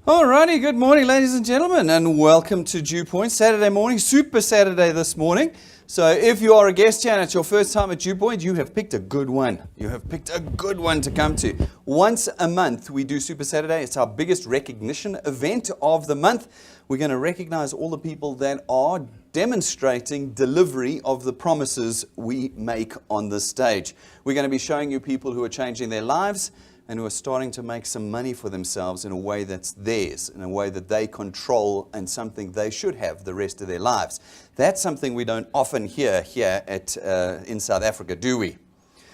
Alrighty, good morning, ladies and gentlemen, and welcome to Dew Point Saturday morning, Super Saturday this morning. So if you are a guest here and it's your first time at Dew Point, you have picked a good one. You have picked a good one to come to. Once a month, we do Super Saturday. It's our biggest recognition event of the month. We're going to recognize all the people that are demonstrating delivery of the promises we make on this stage. We're going to be showing you people who are changing their lives and who are starting to make some money for themselves in a way that's theirs, in a way that they control and something they should have the rest of their lives. That's something we don't often hear here in South Africa, do we?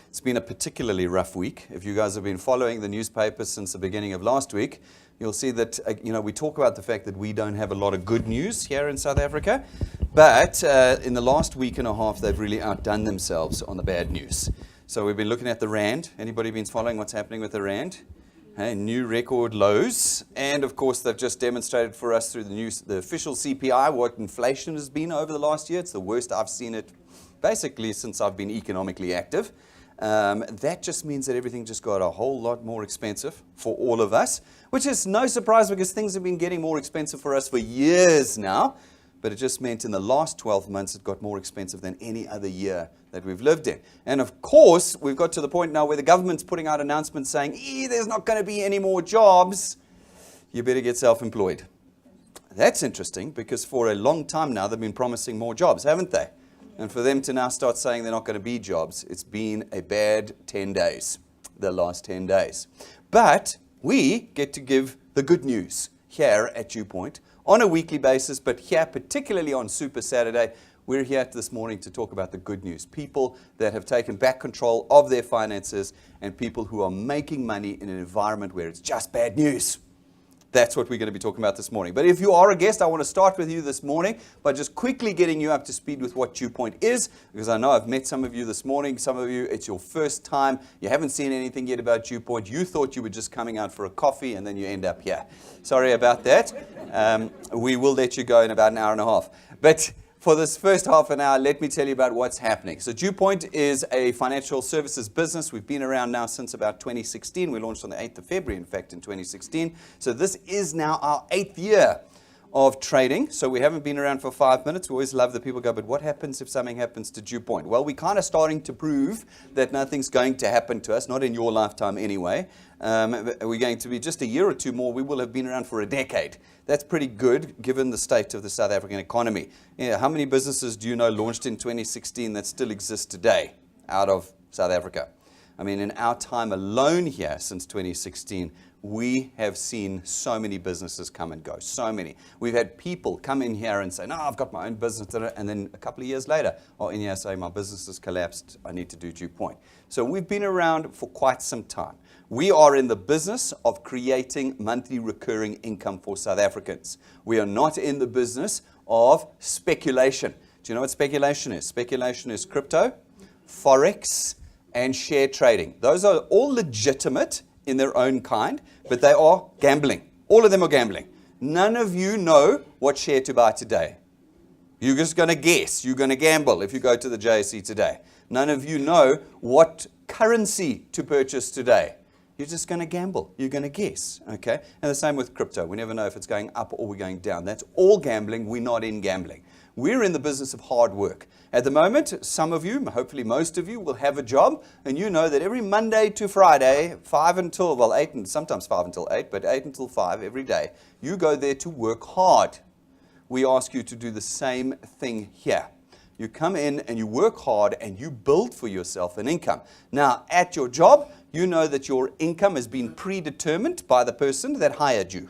It's been a particularly rough week. If you guys have been following the newspaper since the beginning of last week, you'll see that we talk about the fact that we don't have a lot of good news here in South Africa, but in the last week and a half, they've really outdone themselves on the bad news. So we've been looking at the Rand. Anybody been following what's happening with the Rand? Hey, new record lows. And of course, they've just demonstrated for us through the official CPI what inflation has been over the last year. It's the worst I've seen it basically since I've been economically active. That just means that everything just got a whole lot more expensive for all of us, which is no surprise because things have been getting more expensive for us for years now. But it just meant in the last 12 months, it got more expensive than any other year that we've lived in. And of course, we've got to the point now where the government's putting out announcements saying, there's not going to be any more jobs. You better get self-employed. That's interesting because for a long time now, they've been promising more jobs, haven't they? And for them to now start saying they're not going to be jobs, it's been a bad 10 days, the last 10 days. But we get to give the good news here at Dew Point on a weekly basis, but here, particularly on Super Saturday, we're here this morning to talk about the good news. People that have taken back control of their finances and people who are making money in an environment where it's just bad news. That's what we're going to be talking about this morning. But if you are a guest, I want to start with you this morning by just quickly getting you up to speed with what Dew Point is, because I know I've met some of you this morning. Some of you, it's your first time. You haven't seen anything yet about Dew Point. You thought you were just coming out for a coffee, and then you end up here. Sorry about that. We will let you go in about an hour and a half. But for this first half an hour, let me tell you about what's happening. So Dew Point is a financial services business. We've been around now since about 2016. We launched on the 8th of February, in fact, in 2016. So this is now our 8th year of trading. So we haven't been around for 5 minutes. We always love that people go, but what happens if something happens to Dew Point? Well, we're kind of starting to prove that nothing's going to happen to us, not in your lifetime anyway. We're going to be just a year or two more. We will have been around for a decade. That's pretty good given the state of the South African economy. How many businesses do you know launched in 2016 that still exist today out of South Africa? I mean, in our time alone here since 2016, we have seen so many businesses come and go, so many. We've had people come in here and say, no, I've got my own business, and then a couple of years later, in here say, my business has collapsed, I need to do Dew Point. So we've been around for quite some time. We are in the business of creating monthly recurring income for South Africans. We are not in the business of speculation. Do you know what speculation is? Speculation is crypto, forex, and share trading. Those are all legitimate in their own kind, but they are gambling. All of them are gambling. None of you know what share to buy today. You're just going to guess. You're going to gamble if you go to the JSE today. None of you know what currency to purchase today. You're just going to gamble. You're going to guess. Okay? And the same with crypto. We never know if it's going up or we're going down. That's all gambling. We're not in gambling. We're in the business of hard work. At the moment, some of you, hopefully most of you, will have a job, and you know that every Monday to Friday, 8 and sometimes 5 until 8, but 8 until 5 every day, you go there to work hard. We ask you to do the same thing here. You come in and you work hard and you build for yourself an income. Now, at your job, you know that your income has been predetermined by the person that hired you.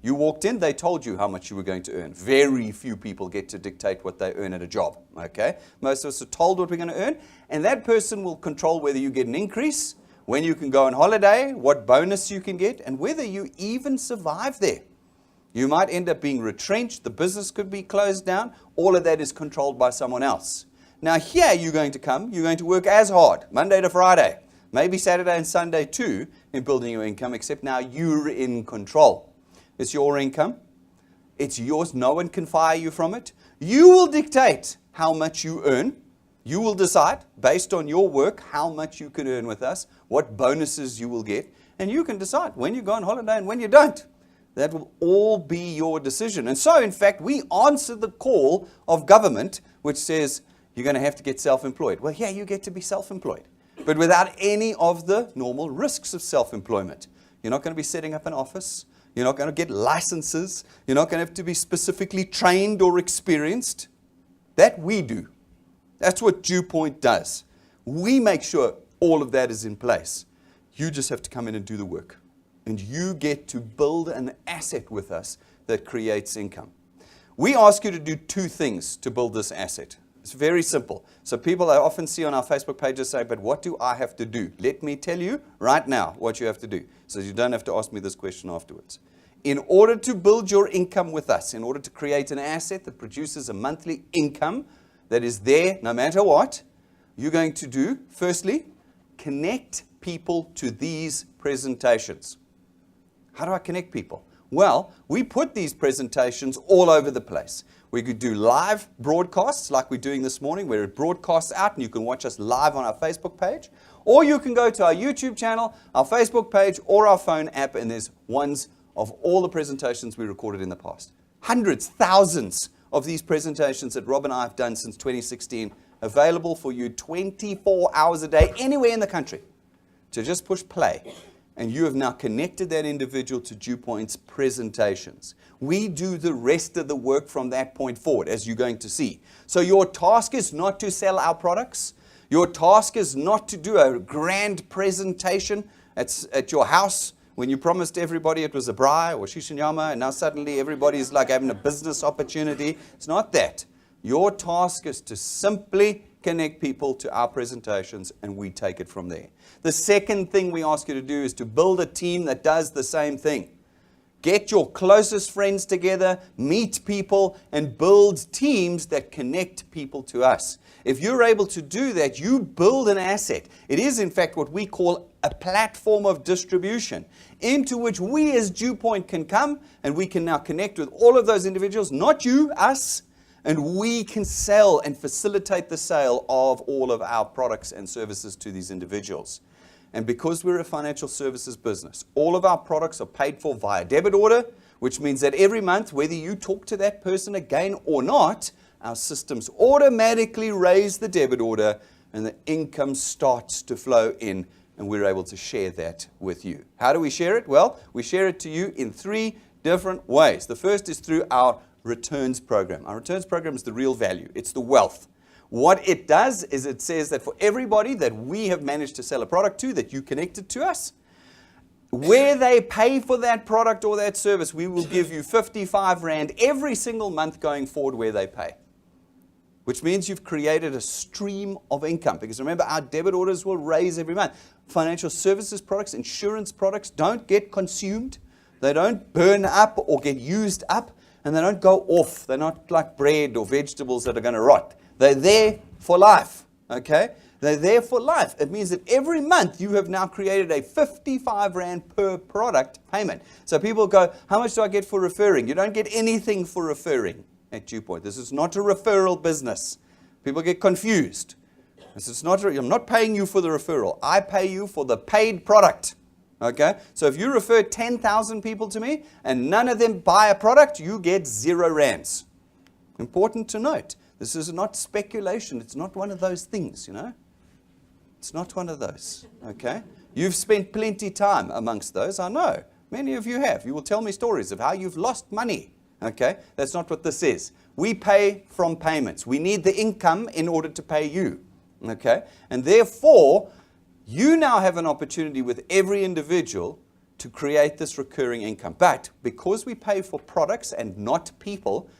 You walked in, they told you how much you were going to earn. Very few people get to dictate what they earn at a job, okay? Most of us are told what we're going to earn, and that person will control whether you get an increase, when you can go on holiday, what bonus you can get, and whether you even survive there. You might end up being retrenched, the business could be closed down, all of that is controlled by someone else. Now here you're going to work as hard, Monday to Friday, maybe Saturday and Sunday too, in building your income, except now you're in control. It's your income. It's yours. No one can fire you from it. You will dictate how much you earn. You will decide, based on your work, how much you can earn with us, what bonuses you will get, and you can decide when you go on holiday and when you don't. That will all be your decision. And so, in fact, we answer the call of government, which says you're going to have to get self-employed. Well, yeah, you get to be self-employed, but without any of the normal risks of self-employment. You're not going to be setting up an office. You're not going to get licenses. You're not going to have to be specifically trained or experienced. That we do. That's what DewPoint does. We make sure all of that is in place. You just have to come in and do the work. And you get to build an asset with us that creates income. We ask you to do two things to build this asset. It's very simple. So people I often see on our Facebook pages say, but what do I have to do? Let me tell you right now what you have to do, so you don't have to ask me this question afterwards. In order to build your income with us, in order to create an asset that produces a monthly income that is there no matter what, you're going to do, firstly, connect people to these presentations. How do I connect people? Well, we put these presentations all over the place. We could do live broadcasts like we're doing this morning, where it broadcasts out and you can watch us live on our Facebook page. Or you can go to our YouTube channel, our Facebook page, or our phone app, and there's ones of all the presentations we recorded in the past. Hundreds, thousands of these presentations that Rob and I have done since 2016, available for you 24 hours a day, anywhere in the country. So just push play. And you have now connected that individual to DewPoint's presentations. We do the rest of the work from that point forward, as you're going to see. So your task is not to sell our products. Your task is not to do a grand presentation at your house when you promised everybody it was a braai or shishinyama, and now suddenly everybody's like having a business opportunity. It's not that. Your task is to simply connect people to our presentations, and we take it from there. The second thing we ask you to do is to build a team that does the same thing. Get your closest friends together, meet people, and build teams that connect people to us. If you're able to do that, you build an asset. It is, in fact, what we call a platform of distribution into which we as DewPoint can come, and we can now connect with all of those individuals, not you, us, and we can sell and facilitate the sale of all of our products and services to these individuals. And because we're a financial services business, all of our products are paid for via debit order, which means that every month, whether you talk to that person again or not, our systems automatically raise the debit order and the income starts to flow in, and we're able to share that with you. How do we share it? Well, we share it to you in three different ways. The first is through our returns program. Our returns program is the real value. It's the wealth. What it does is it says that for everybody that we have managed to sell a product to, that you connected to us, where they pay for that product or that service, we will give you 55 Rand every single month going forward where they pay. Which means you've created a stream of income. Because remember, our debit orders will raise every month. Financial services products, insurance products don't get consumed. They don't burn up or get used up. And they don't go off. They're not like bread or vegetables that are going to rot. They're there for life, okay? They're there for life. It means that every month you have now created a 55 Rand per product payment. So people go, how much do I get for referring? You don't get anything for referring at DewPoint. This is not a referral business. People get confused. I'm not paying you for the referral. I pay you for the paid product. Okay, so if you refer 10,000 people to me and none of them buy a product, you get 0 rands. Important to note, this is not speculation. It's not one of those things, you know. It's not one of those, okay. You've spent plenty time amongst those, I know. Many of you have. You will tell me stories of how you've lost money, okay. That's not what this is. We pay from payments. We need the income in order to pay you, okay. And therefore, you now have an opportunity with every individual to create this recurring income. But because we pay for products and not people,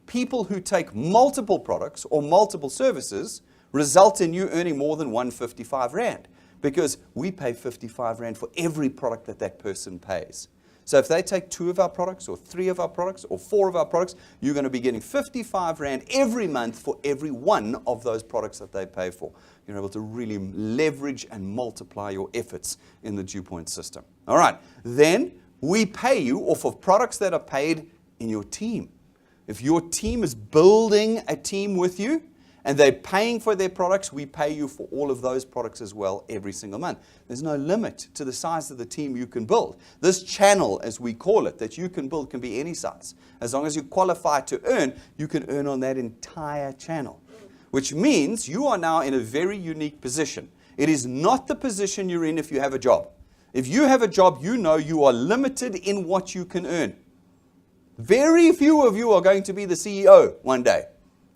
people who take multiple products or multiple services result in you earning more than 155 Rand. Because we pay 55 Rand for every product that that person pays. So if they take 2 of our products or 3 of our products or 4 of our products, you're going to be getting 55 Rand every month for every one of those products that they pay for. You're able to really leverage and multiply your efforts in the DewPoint system. All right, then we pay you off of products that are paid in your team. If your team is building a team with you and they're paying for their products, we pay you for all of those products as well every single month. There's no limit to the size of the team you can build. This channel, as we call it, that you can build can be any size. As long as you qualify to earn, you can earn on that entire channel, which means you are now in a very unique position. It is not the position you're in if you have a job. If you have a job, you know you are limited in what you can earn. Very few of you are going to be the CEO one day,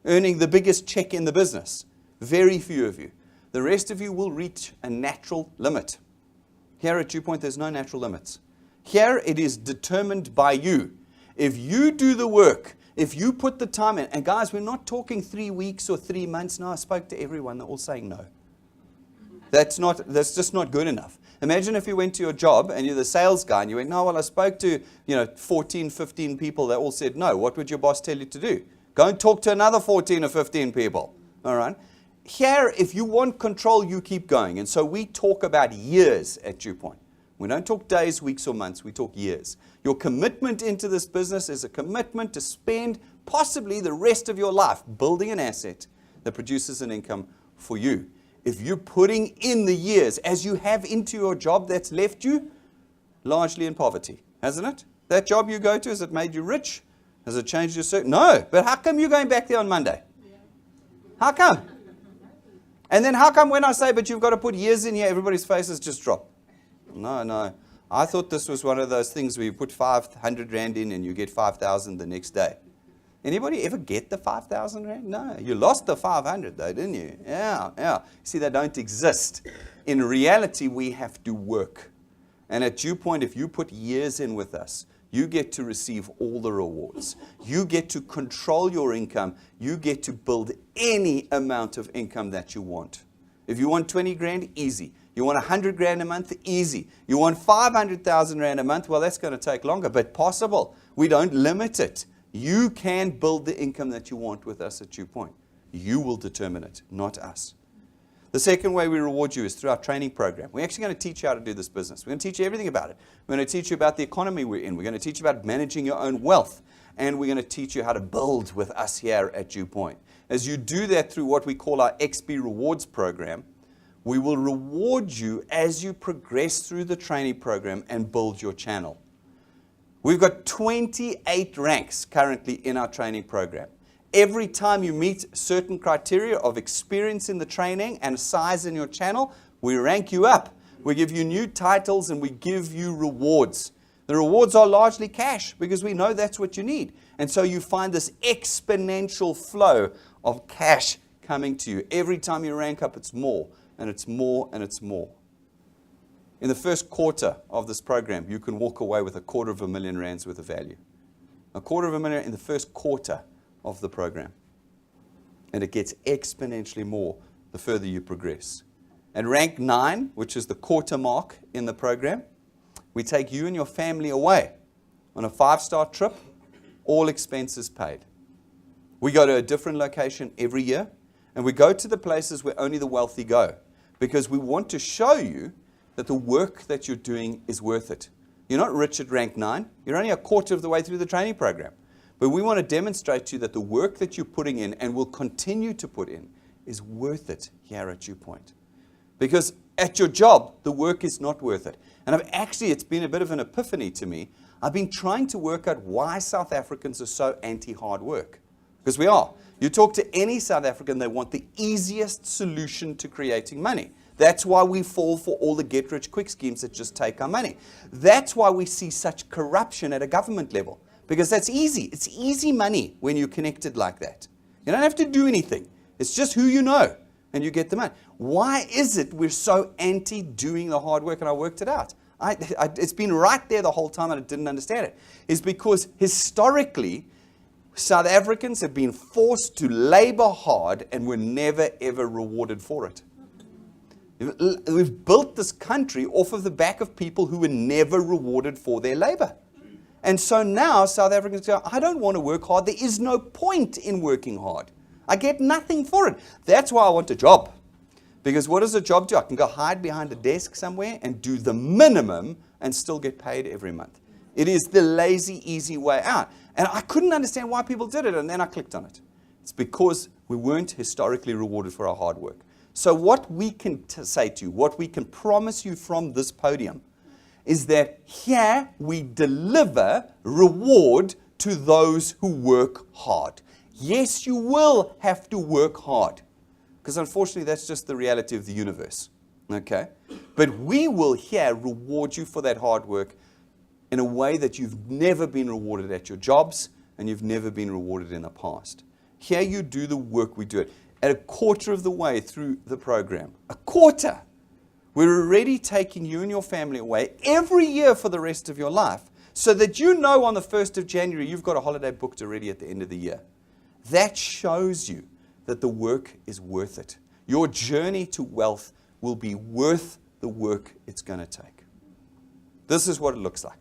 earning the biggest check in the business. Very few of you. The rest of you will reach a natural limit. Here at Dew Point, there's no natural limits. Here, it is determined by you. If you do the work, if you put the time in, and guys, we're not talking 3 weeks or 3 months. No, I spoke to everyone. They're all saying no. That's just not good enough. Imagine if you went to your job and you're the sales guy and you went, no, well, I spoke to 14, 15 people that all said no. What would your boss tell you to do? Go and talk to another 14 or 15 people. All right. Here, if you want control, you keep going. And so we talk about years at Dew Point. We don't talk days, weeks, or months. We talk years. Your commitment into this business is a commitment to spend possibly the rest of your life building an asset that produces an income for you. If you're putting in the years as you have into your job that's left you largely in poverty, hasn't it? That job you go to, has it made you rich? Has it changed your circle? No. But how come you're going back there on Monday? How come? And then how come when I say, but you've got to put years in here, everybody's faces just drop? No. I thought this was one of those things where you put 500 Rand in and you get 5,000 the next day. Anybody ever get the 5,000 Rand? No. You lost the 500 though, didn't you? Yeah. See, they don't exist. In reality, we have to work. And at Dew Point, if you put years in with us, you get to receive all the rewards. You get to control your income. You get to build any amount of income that you want. If you want 20 grand, easy. You want 100 grand a month, easy. You want 500,000 Rand a month, well, that's going to take longer, but possible. We don't limit it. You can build the income that you want with us at Dew Point. You will determine it, not us. The second way we reward you is through our training program. We're actually going to teach you how to do this business. We're going to teach you everything about it. We're going to teach you about the economy we're in. We're going to teach you about managing your own wealth. And we're going to teach you how to build with us here at Dew Point. As you do that through what we call our XP Rewards program, we will reward you as you progress through the training program and build your channel. We've got 28 ranks currently in our training program. Every time you meet certain criteria of experience in the training and size in your channel, we rank you up. We give you new titles and we give you rewards. The rewards are largely cash because we know that's what you need. And so you find this exponential flow of cash coming to you. Every time you rank up, it's more and it's more and it's more. In the first quarter of this program, you can walk away with R250,000 rands worth of value. R250,000 in the first quarter of the program. And it gets exponentially more the further you progress. At rank 9, which is the quarter mark in the program, we take you and your family away on a 5-star trip, all expenses paid. We go to a different location every year, and we go to the places where only the wealthy go, because we want to show you that the work that you're doing is worth it. You're not rich at rank 9. You're only a quarter of the way through the training program. But we want to demonstrate to you that the work that you're putting in and will continue to put in is worth it here at Dew Point. Because at your job, the work is not worth it. And it's been a bit of an epiphany to me. I've been trying to work out why South Africans are so anti-hard work. Because we are. You talk to any South African, they want the easiest solution to creating money. That's why we fall for all the get-rich-quick schemes that just take our money. That's why we see such corruption at a government level. Because that's easy. It's easy money when you're connected like that. You don't have to do anything. It's just who you know, and you get the money. Why is it we're so anti-doing the hard work? And I worked it out. It's been right there the whole time, and I didn't understand it. It's because historically, South Africans have been forced to labor hard and were never, ever rewarded for it. We've built this country off of the back of people who were never rewarded for their labor. And so now South Africans go, I don't want to work hard. There is no point in working hard. I get nothing for it. That's why I want a job. Because what does a job do? I can go hide behind a desk somewhere and do the minimum and still get paid every month. It is the lazy, easy way out. And I couldn't understand why people did it, and then I clicked on it. It's because We weren't historically rewarded for our hard work. So what we can say to you, what we can promise you from this podium, is that here we deliver reward to those who work hard. Yes, you will have to work hard, because unfortunately that's just the reality of the universe. Okay? But we will here reward you for that hard work in a way that you've never been rewarded at your jobs and you've never been rewarded in the past. Here you do the work, we do it. At a quarter of the way through the program, a quarter, we're already taking you and your family away every year for the rest of your life, so that you know on the 1st of January you've got a holiday booked already at the end of the year. That shows you that the work is worth it. Your journey to wealth will be worth the work it's going to take. This is what it looks like.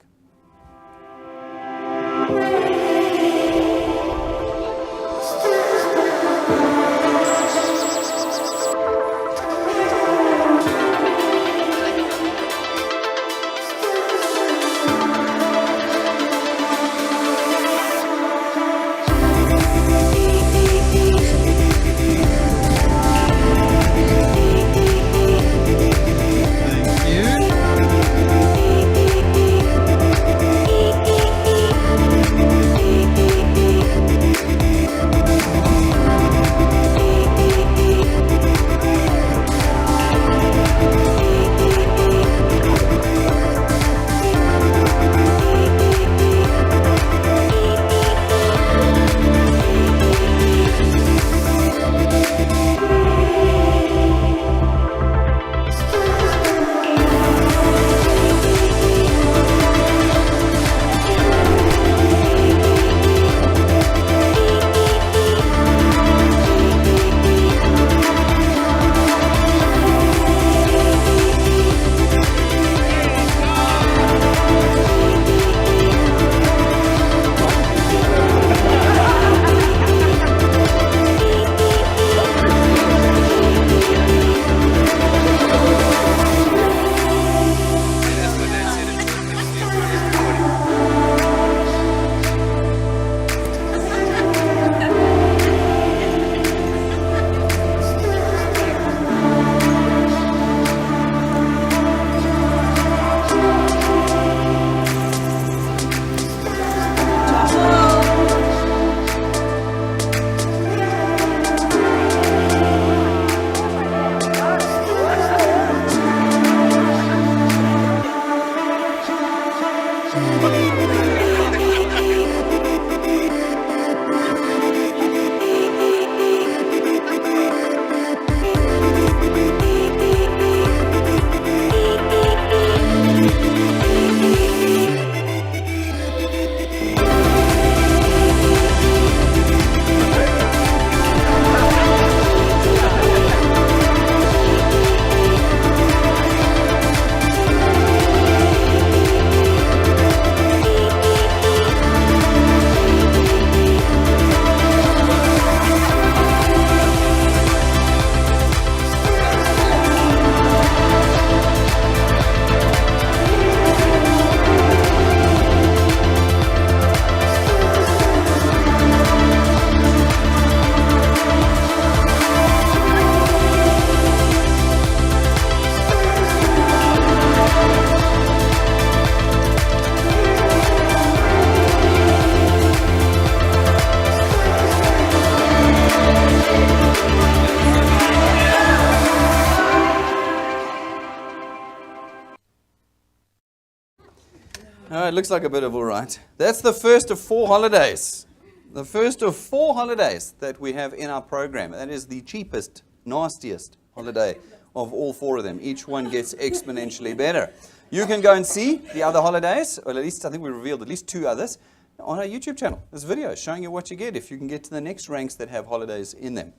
It looks like a bit of all right. That's the first of 4 holidays. The first of 4 holidays that we have in our program. That is the cheapest, nastiest holiday of all 4 of them. Each one gets exponentially better. You can go and see the other holidays, or at least I think we revealed at least 2 others, on our YouTube channel. There's videos showing you what you get if you can get to the next ranks that have holidays in them.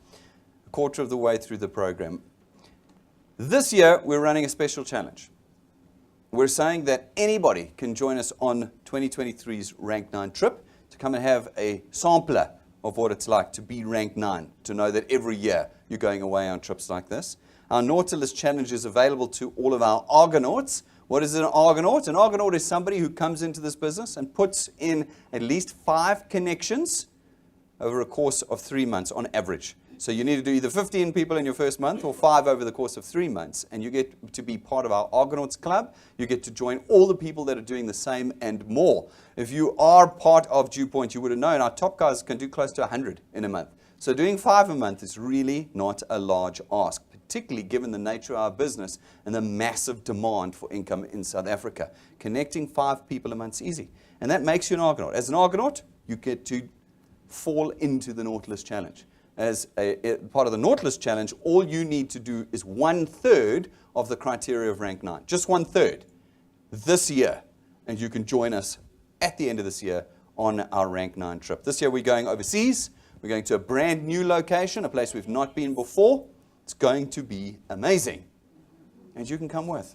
A quarter of the way through the program. This year, we're running a special challenge. We're saying that anybody can join us on 2023's Rank 9 trip to come and have a sampler of what it's like to be Rank 9, to know that every year you're going away on trips like this. Our Nautilus challenge is available to all of our Argonauts. What is an Argonaut? An Argonaut is somebody who comes into this business and puts in at least 5 connections over a course of 3 months on average. So you need to do either 15 people in your first month or 5 over the course of 3 months. And you get to be part of our Argonauts Club. You get to join all the people that are doing the same and more. If you are part of Dew Point, you would have known our top guys can do close to 100 in a month. So doing 5 a month is really not a large ask, particularly given the nature of our business and the massive demand for income in South Africa. Connecting 5 people a month is easy. And that makes you an Argonaut. As an Argonaut, you get to fall into the Nautilus Challenge. As a part of the Nautilus Challenge, all you need to do is 1/3 of the criteria of rank 9. Just 1/3 this year. And you can join us at the end of this year on our rank 9 trip. This year we're going overseas. We're going to a brand new location, a place we've not been before. It's going to be amazing. And you can come with.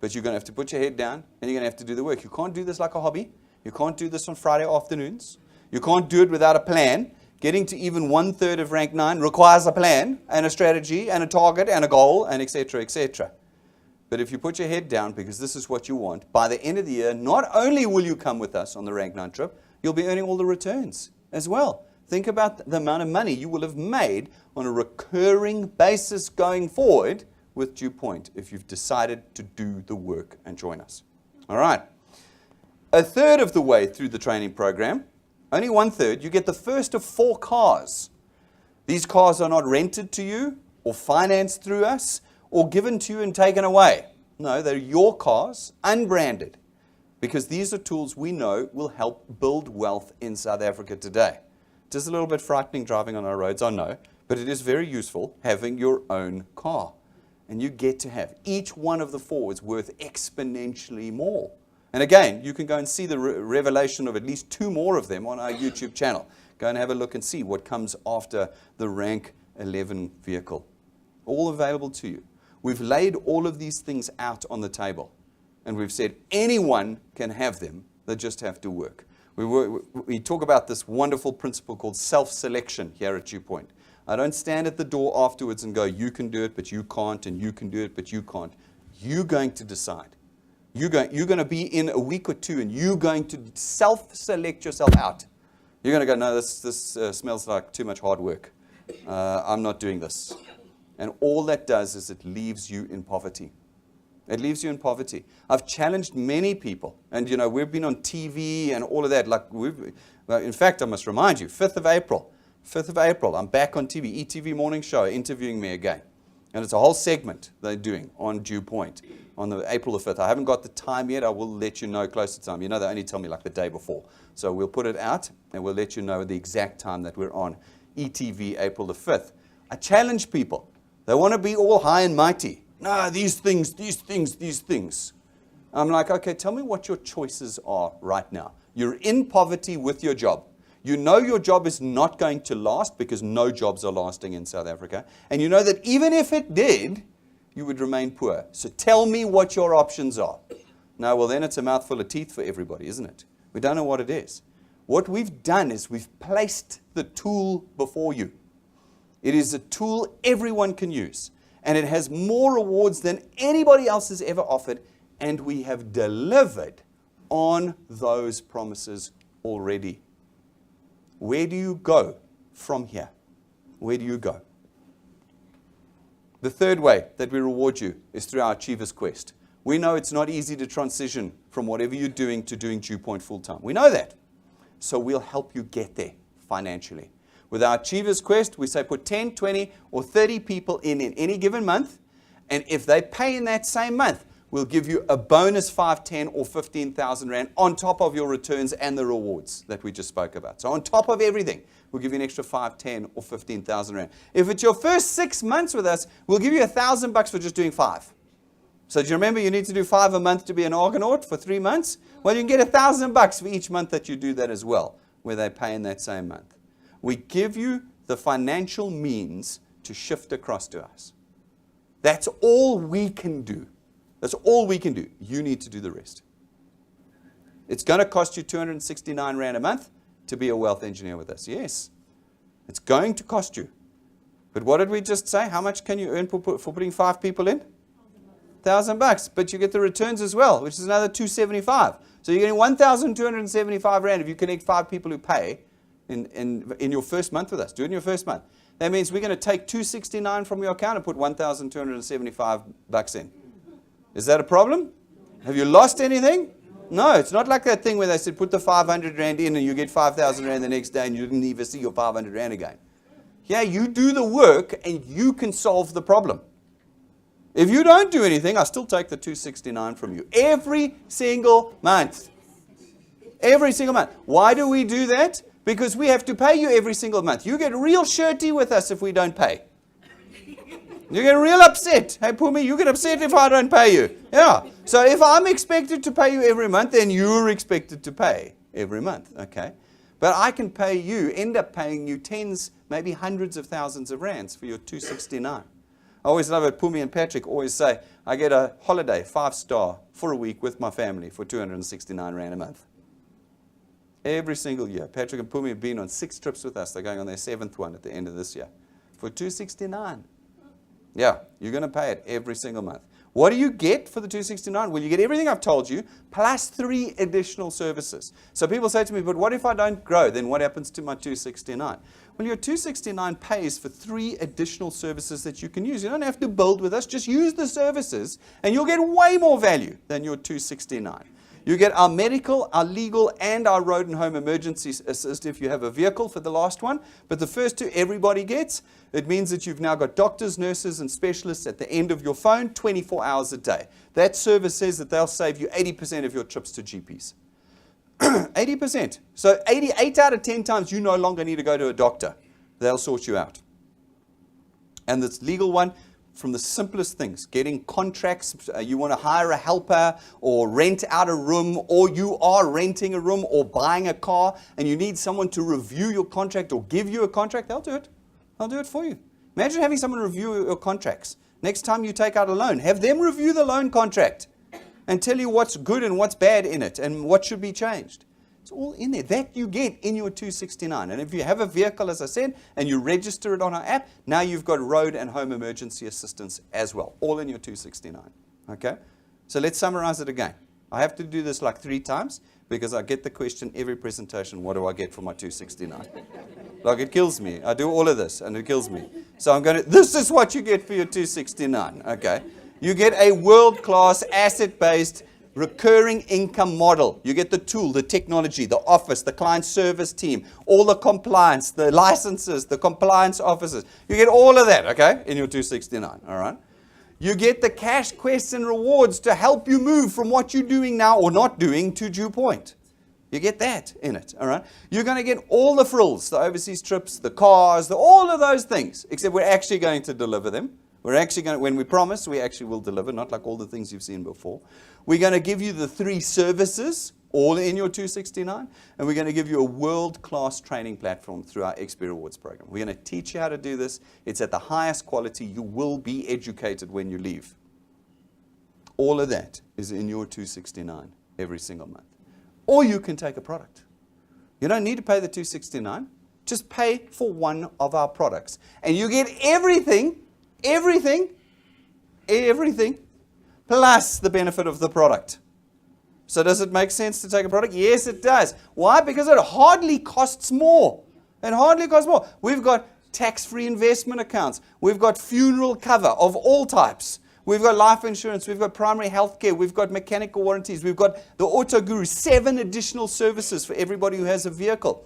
But you're going to have to put your head down and you're going to have to do the work. You can't do this like a hobby. You can't do this on Friday afternoons. You can't do it without a plan. Getting to even 1/3 of rank 9 requires a plan and a strategy and a target and a goal and etc., etc. But if you put your head down because this is what you want, by the end of the year, not only will you come with us on the rank 9 trip, you'll be earning all the returns as well. Think about the amount of money you will have made on a recurring basis going forward with Dew Point if you've decided to do the work and join us. All right. 1/3 of the way through the training program, only 1/3, you get the first of 4 cars. These cars are not rented to you or financed through us or given to you and taken away. No, they're your cars, unbranded, because these are tools we know will help build wealth in South Africa today. It is a little bit frightening driving on our roads, I know, but it is very useful having your own car. And you get to have each one of the 4 is worth exponentially more. And again, you can go and see the revelation of at least 2 more of them on our YouTube channel. Go and have a look and see what comes after the rank 11 vehicle. All available to you. We've laid all of these things out on the table. And we've said anyone can have them. They just have to work. We talk about this wonderful principle called self-selection here at Dew Point. I don't stand at the door afterwards and go, you can do it, but you can't, and you can do it, but you can't. You're going to decide. You're going to be in a week or 2 and you're going to self-select yourself out. You're going to go, no, this smells like too much hard work. I'm not doing this. And all that does is it leaves you in poverty. It leaves you in poverty. I've challenged many people. And, you know, we've been on TV and all of that. In fact, I must remind you, 5th of April, I'm back on TV, ETV Morning Show, interviewing me again. And it's a whole segment they're doing on Dew Point on the April the 5th. I haven't got the time yet. I will let you know closer to time. You know, they only tell me like the day before. So we'll put it out and we'll let you know the exact time that we're on ETV April the 5th. I challenge people. They want to be all high and mighty. No, these things. I'm like, okay, tell me what your choices are right now. You're in poverty with your job. You know your job is not going to last because no jobs are lasting in South Africa. And you know that even if it did, you would remain poor. So tell me what your options are. No, well, then it's a mouthful of teeth for everybody, isn't it? We don't know what it is. What we've done is we've placed the tool before you. It is a tool everyone can use. And it has more rewards than anybody else has ever offered. And we have delivered on those promises already. Where do you go from here? Where do you go? The third way that we reward you is through our Achievers Quest. We know it's not easy to transition from whatever you're doing to doing Dew Point full-time. We know that. So we'll help you get there financially. With our Achievers Quest, we say put 10, 20, or 30 people in any given month. And if they pay in that same month, we'll give you a bonus 5, 10, or 15,000 Rand on top of your returns and the rewards that we just spoke about. So on top of everything, we'll give you an extra 5, 10, or 15,000 Rand. If it's your first 6 months with us, we'll give you $1,000 for just doing 5. So do you remember you need to do 5 a month to be an Argonaut for 3 months? Well, you can get $1,000 for each month that you do that as well, where they pay in that same month. We give you the financial means to shift across to us. That's all we can do. That's all we can do. You need to do the rest. It's going to cost you 269 Rand a month to be a wealth engineer with us. Yes. It's going to cost you. But what did we just say? How much can you earn for putting 5 people in? $1,000. But you get the returns as well, which is another 275. So you're getting 1,275 Rand if you connect 5 people who pay in your first month with us. Do it in your first month. That means we're going to take $269 from your account and put $1,275 in. Is that a problem? Have you lost anything? No, it's not like that thing where they said put the 500 Rand in and you get 5,000 Rand the next day and you didn't even see your 500 Rand again. Yeah, you do the work and you can solve the problem. If you don't do anything, I still take the 269 from you every single month. Every single month. Why do we do that? Because we have to pay you every single month. You get real shirty with us if we don't pay. You get real upset. Hey, Pumi, you get upset if I don't pay you. Yeah. So if I'm expected to pay you every month, then you're expected to pay every month. Okay. But I can pay you, end up paying you tens, maybe hundreds of thousands of rands for your 269. I always love it. Pumi and Patrick always say, I get a holiday, 5-star, for a week with my family for 269 Rand a month. Every single year. Patrick and Pumi have been on 6 trips with us. They're going on their 7th one at the end of this year. For 269. Yeah, you're going to pay it every single month. What do you get for the 269? Well, you get everything I've told you, plus 3 additional services. So people say to me, but what if I don't grow? Then what happens to my 269? Well, your 269 pays for 3 additional services that you can use. You don't have to build with us. Just use the services, and you'll get way more value than your 269. You get our medical, our legal, and our road and home emergency assist if you have a vehicle for the last one. But the first 2 everybody gets. It means that you've now got doctors, nurses, and specialists at the end of your phone 24 hours a day. That service says that they'll save you 80% of your trips to GPs. 80%. So 8 out of 10 times you no longer need to go to a doctor. They'll sort you out. And this legal one, from the simplest things, getting contracts, you want to hire a helper or rent out a room, or you are renting a room or buying a car and you need someone to review your contract or give you a contract, they'll do it. They'll do it for you. Imagine having someone review your contracts. Next time you take out a loan, have them review the loan contract and tell you what's good and what's bad in it and what should be changed. It's all in there. That you get in your 269. And if you have a vehicle, as I said, and you register it on our app, now you've got road and home emergency assistance as well, all in your 269. Okay? So let's summarize it again. I have to do this like 3 times because I get the question every presentation, what do I get for my 269? Like, it kills me. I do all of this and it kills me. So this is what you get for your 269. Okay? You get a world-class asset-based recurring income model. You get the tool, the technology, the office, the client service team, all the compliance, the licenses, the compliance officers. You get all of that, okay, in your 269, all right? You get the cash quests and rewards to help you move from what you're doing now or not doing to Dew Point. You get that in it, all right? You're going to get all the frills, the overseas trips, the cars, all of those things, except we're actually going to deliver them. We're actually going to, when we promise, we actually will deliver, not like all the things you've seen before. We're going to give you the 3 services, all in your 269, and we're going to give you a world-class training platform through our XP Rewards program. We're going to teach you how to do this. It's at the highest quality. You will be educated when you leave. All of that is in your 269 every single month. Or you can take a product. You don't need to pay the 269. Just pay for one of our products. And you get everything, plus the benefit of the product. So does it make sense to take a product? Yes, it does. Why? Because it hardly costs more. It hardly costs more. We've got tax-free investment accounts. We've got funeral cover of all types. We've got life insurance. We've got primary health care. We've got mechanical warranties. We've got the Auto Guru, 7 additional services for everybody who has a vehicle.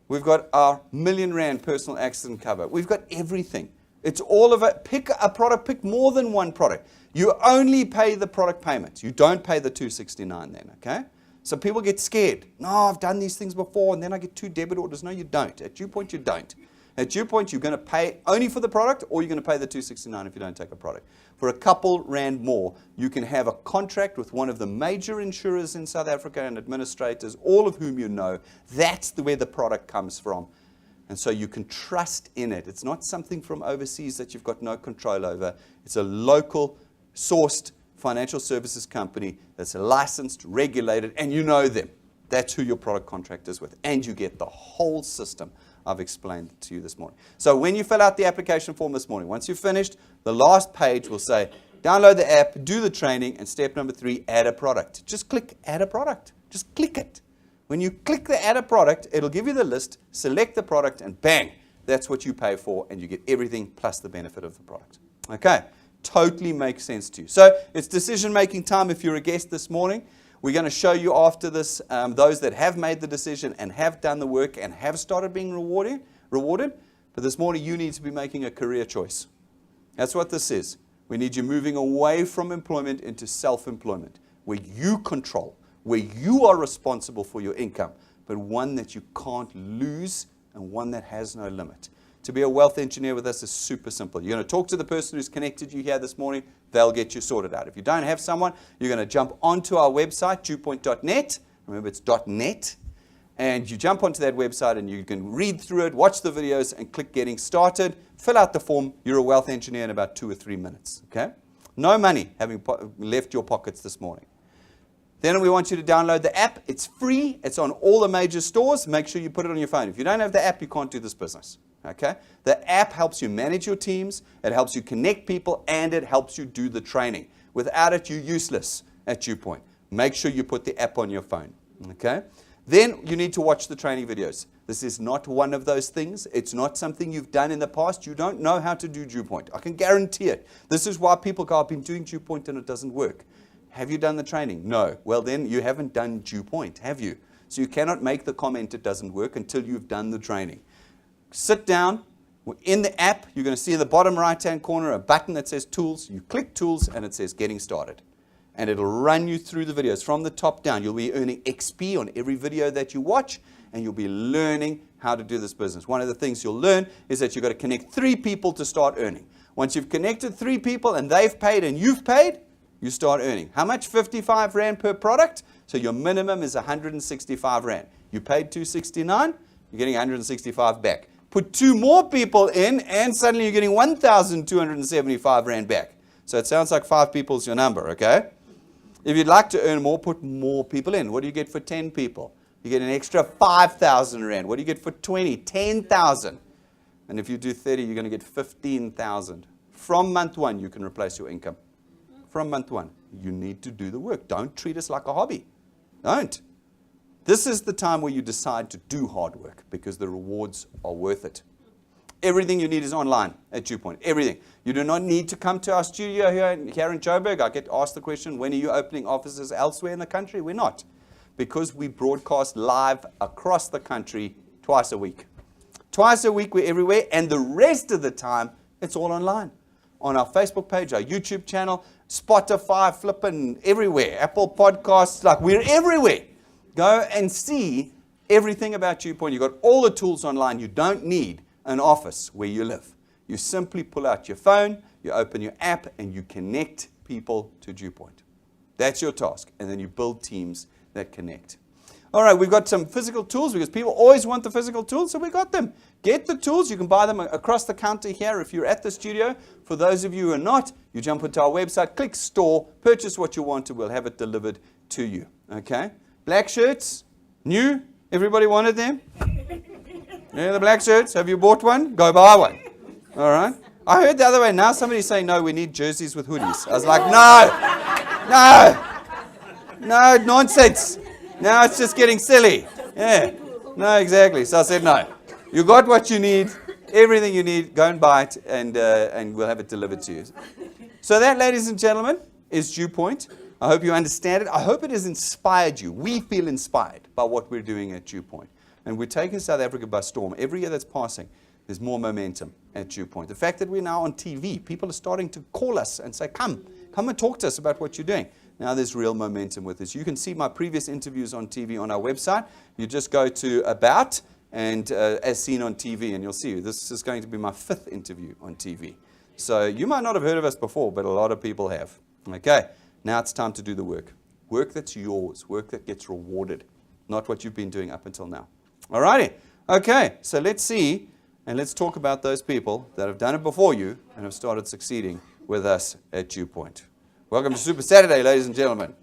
We've got our R1 million personal accident cover. We've got everything. It's all of it. Pick a product, pick more than one product. You only pay the product payment. You don't pay the 269 then, okay? So people get scared. No, I've done these things before and then I get 2 debit orders. No, you don't. At Dew Point, you don't. At Dew Point, you're going to pay only for the product or you're going to pay the 269 if you don't take a product. For a couple rand more, you can have a contract with one of the major insurers in South Africa and administrators, all of whom you know. That's where the product comes from. And so you can trust in it. It's not something from overseas that you've got no control over. It's a local sourced financial services company that's licensed, regulated, and you know them. That's who your product contract is with. And you get the whole system I've explained to you this morning. So when you fill out the application form this morning, once you've finished, the last page will say, download the app, do the training, and step number 3, add a product. Just click add a product. Just click it. When you click the add a product, it'll give you the list, select the product, and bang, That's what you pay for, and you get everything plus the benefit of the product. Okay, totally makes sense to you. So it's decision-making time if you're a guest this morning. We're going to show you after this those that have made the decision and have done the work and have started being rewarded. But this morning, you need to be making a career choice. That's what this is. We need you moving away from employment into self-employment, where you control, where you are responsible for your income, but one that you can't lose and one that has no limit. To be a wealth engineer with us is super simple. You're going to talk to the person who's connected you here this morning. They'll get you sorted out. If you don't have someone, you're going to jump onto our website, dewpoint.net. Remember, it's .net. And you jump onto that website and you can read through it, watch the videos, and click Getting Started. Fill out the form. You're a wealth engineer in about 2 or 3 minutes. Okay? No money having left your pockets this morning. Then we want you to download the app. It's free. It's on all the major stores. Make sure you put it on your phone. If you don't have the app, you can't do this business. Okay? The app helps you manage your teams. It helps you connect people, and it helps you do the training. Without it, you're useless at DewPoint. Make sure you put the app on your phone. Okay? Then you need to watch the training videos. This is not one of those things. It's not something you've done in the past. You don't know how to do DewPoint. I can guarantee it. This is why people go, I've been doing DewPoint and it doesn't work. Have you done the training? No. Well, then you haven't done DewPoint, have you? So you cannot make the comment it doesn't work until you've done the training. Sit down. In the app, you're going to see in the bottom right-hand corner a button that says Tools. You click Tools and it says Getting Started. And it'll run you through the videos from the top down. You'll be earning XP on every video that you watch, and you'll be learning how to do this business. One of the things you'll learn is that you've got to connect 3 people to start earning. Once you've connected 3 people and they've paid and you've paid, you start earning. How much? 55 Rand per product. So your minimum is 165 Rand. You paid 269, you're getting 165 back. Put 2 more people in, and suddenly you're getting 1,275 Rand back. So it sounds like 5 people is your number, okay? If you'd like to earn more, put more people in. What do you get for 10 people? You get an extra 5,000 Rand. What do you get for 20? 10,000. And if you do 30, you're going to get 15,000. From month 1, you can replace your income. From month 1, you need to do the work. Don't treat us like a hobby. Don't. This is the time where you decide to do hard work because the rewards are worth it. Everything you need is online at DewPoint. Everything. You do not need to come to our studio here in Joburg. I get asked the question, when are you opening offices elsewhere in the country? We're not. Because we broadcast live across the country twice a week. Twice a week, we're everywhere. And the rest of the time, it's all online. On our Facebook page, our YouTube channel, Spotify, flipping everywhere. Apple Podcasts, like we're everywhere. Go and see everything about DewPoint. You've got all the tools online. You don't need an office where you live. You simply pull out your phone, you open your app, and you connect people to DewPoint. That's your task. And then you build teams that connect. All right, we've got some physical tools because people always want the physical tools, so we got them. Get the tools. You can buy them across the counter here if you're at the studio. For those of you who are not, you jump into our website, click Store, purchase what you want, and we'll have it delivered to you. Okay? Black shirts, new. Everybody wanted them? Yeah, the black shirts. Have you bought one? Go buy one. All right. I heard the other way. Now somebody's saying, no, we need jerseys with hoodies. I was like, no, nonsense. Now it's just getting silly. Yeah. No, exactly. So I said, no. You got what you need, everything you need. Go and buy it, and we'll have it delivered to you. So that, ladies and gentlemen, is DewPoint. I hope you understand it. I hope it has inspired you. We feel inspired by what we're doing at DewPoint. And we're taking South Africa by storm. Every year that's passing, there's more momentum at DewPoint. The fact that we're now on TV, people are starting to call us and say, come and talk to us about what you're doing. Now there's real momentum with this. You can see my previous interviews on TV on our website. You just go to About and As Seen on TV, and you'll see this is going to be my 5th interview on TV. So you might not have heard of us before, but a lot of people have. Okay, now it's time to do the work. Work that's yours, work that gets rewarded, not what you've been doing up until now. All righty. Okay, so let's see, and let's talk about those people that have done it before you and have started succeeding with us at DewPoint. Welcome to Super Saturday, ladies and gentlemen.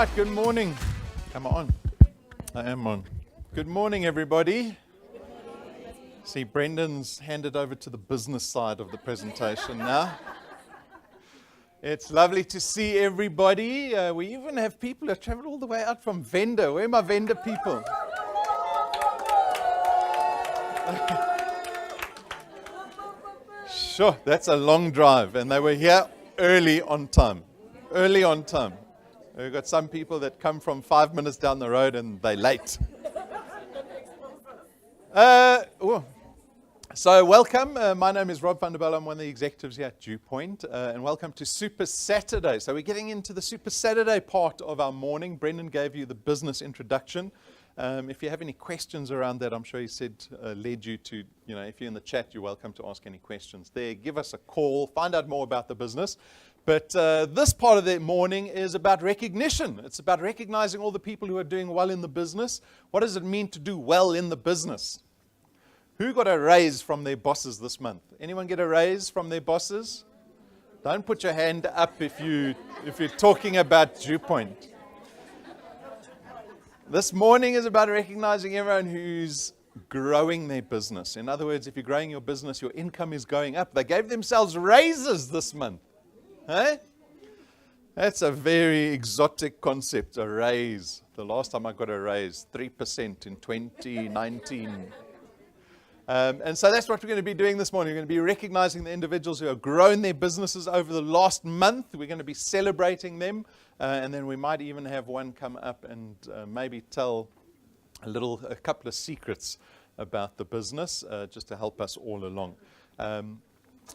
right, good morning. Am I on? I am on. Good morning, everybody. See, Brendan's handed over to the business side of the presentation now. It's lovely to see everybody. We even have people who have traveled all the way out from Venda. Where are my Venda people? Sure, that's a long drive, and they were here early on time. Early on time. We've got some people that come from 5 minutes down the road and they're late. So welcome. My name is Rob van der Bijl. I'm one of the executives here at DewPoint, and welcome to Super Saturday. So we're getting into the Super Saturday part of our morning. Brendan gave you the business introduction. If you have any questions around that, I'm sure he said, led you to, if you're in the chat, you're welcome to ask any questions there. Give us a call, find out more about the business. But this part of the morning is about recognition. It's about recognizing all the people who are doing well in the business. What does it mean to do well in the business? Who got a raise from their bosses this month? Anyone get a raise from their bosses? Don't put your hand up if you're talking about DewPoint. This morning is about recognizing everyone who's growing their business. In other words, if you're growing your business, your income is going up. They gave themselves raises this month. Hey? That's a very exotic concept, a raise. The last time I got a raise, 3% in 2019. And so that's what we're going to be doing this morning. We're going to be recognizing the individuals who have grown their businesses over the last month. We're going to be celebrating them. And then we might even have one come up and maybe tell a couple of secrets about the business, just to help us all along.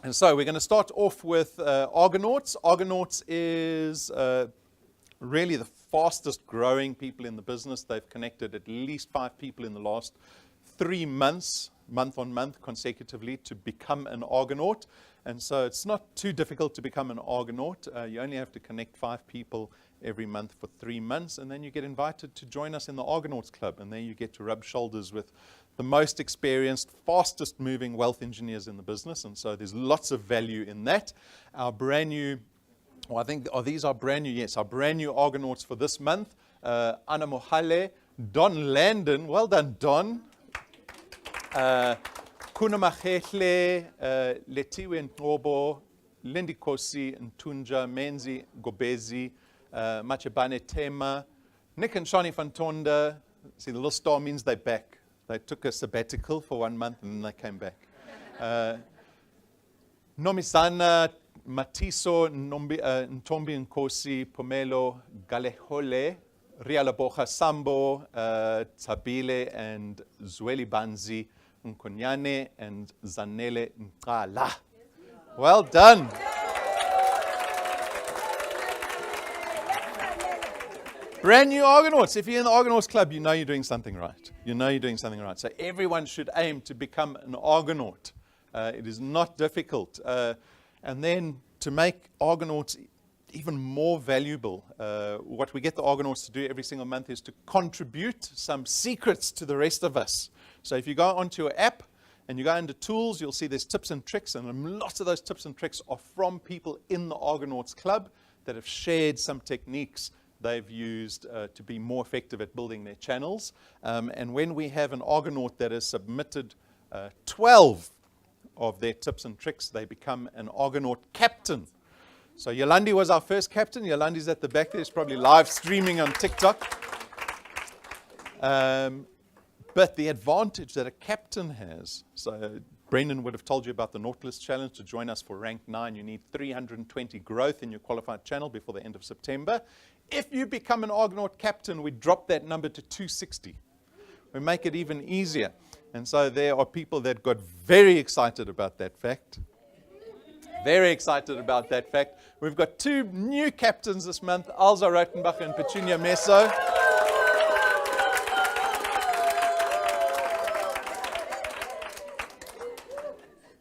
And so we're going to start off with Argonauts. Argonauts is really the fastest growing people in the business. They've connected at least 5 people in the last 3 months, month on month consecutively, to become an Argonaut. And so it's not too difficult to become an Argonaut. You only have to connect 5 people every month for 3 months, and then you get invited to join us in the Argonauts Club, and there you get to rub shoulders with the most experienced, fastest moving wealth engineers in the business. And so there's lots of value in that. Our brand new, these are brand new? Yes, our brand new Argonauts for this month, Anna Mohale, Don Landon, well done Don, Kuna Machehle, Letiwe Ntobo, Lindy Kosi, Ntunja, Menzi, Gobezi, Machebane Tema, Nick and Shani Fantonda. See, the little star means they're back. They took a sabbatical for 1 month and then they came back. Nomisana, Matiso, Ntombi Nkosi, Pomelo, Galehole, Rialabocha Sambo, Tabile, and Zweli Banzi, Nkonyane, and Zanele Nkala. Well done. Brand new Argonauts. If you're in the Argonauts Club, you know you're doing something right. You know you're doing something right. So everyone should aim to become an Argonaut. It is not difficult. And then to make Argonauts even more valuable, what we get the Argonauts to do every single month is to contribute some secrets to the rest of us. So if you go onto your app and you go into tools, you'll see there's tips and tricks, and lots of those tips and tricks are from people in the Argonauts Club that have shared some techniques they've used to be more effective at building their channels. And when we have an Argonaut that has submitted 12 of their tips and tricks, they become an Argonaut captain. So Yolandi was our first captain. Yolandi's at the back there. It's probably live streaming on TikTok. But the advantage that a captain has, so Brendan would have told you about the Nautilus Challenge. To join us for rank 9, you need 320 growth in your qualified channel before the end of September. If you become an Argonaut captain, we drop that number to 260. We make it even easier. And so there are people that got very excited about that fact. Very excited about that fact. We've got 2 new captains this month, Alza Rotenbach and Petunia Meso.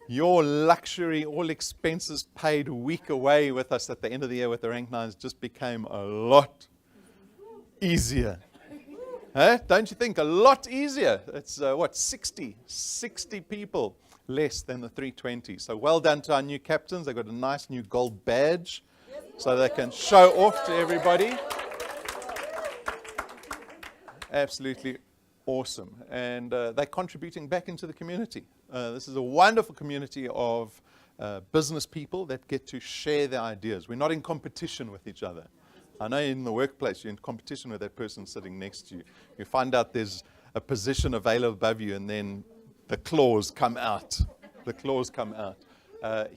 Your luxury, all expenses paid week away with us at the end of the year with the rank 9s just became a lot easier. Huh? Don't you think? A lot easier. It's 60 people less than the 320. So well done to our new captains. They've got a nice new gold badge so they can show off to everybody. Absolutely awesome. And they're contributing back into the community. This is a wonderful community of business people that get to share their ideas. We're not in competition with each other. I know in the workplace you're in competition with that person sitting next to you. You find out there's a position available above you, and then the claws come out. The claws come out.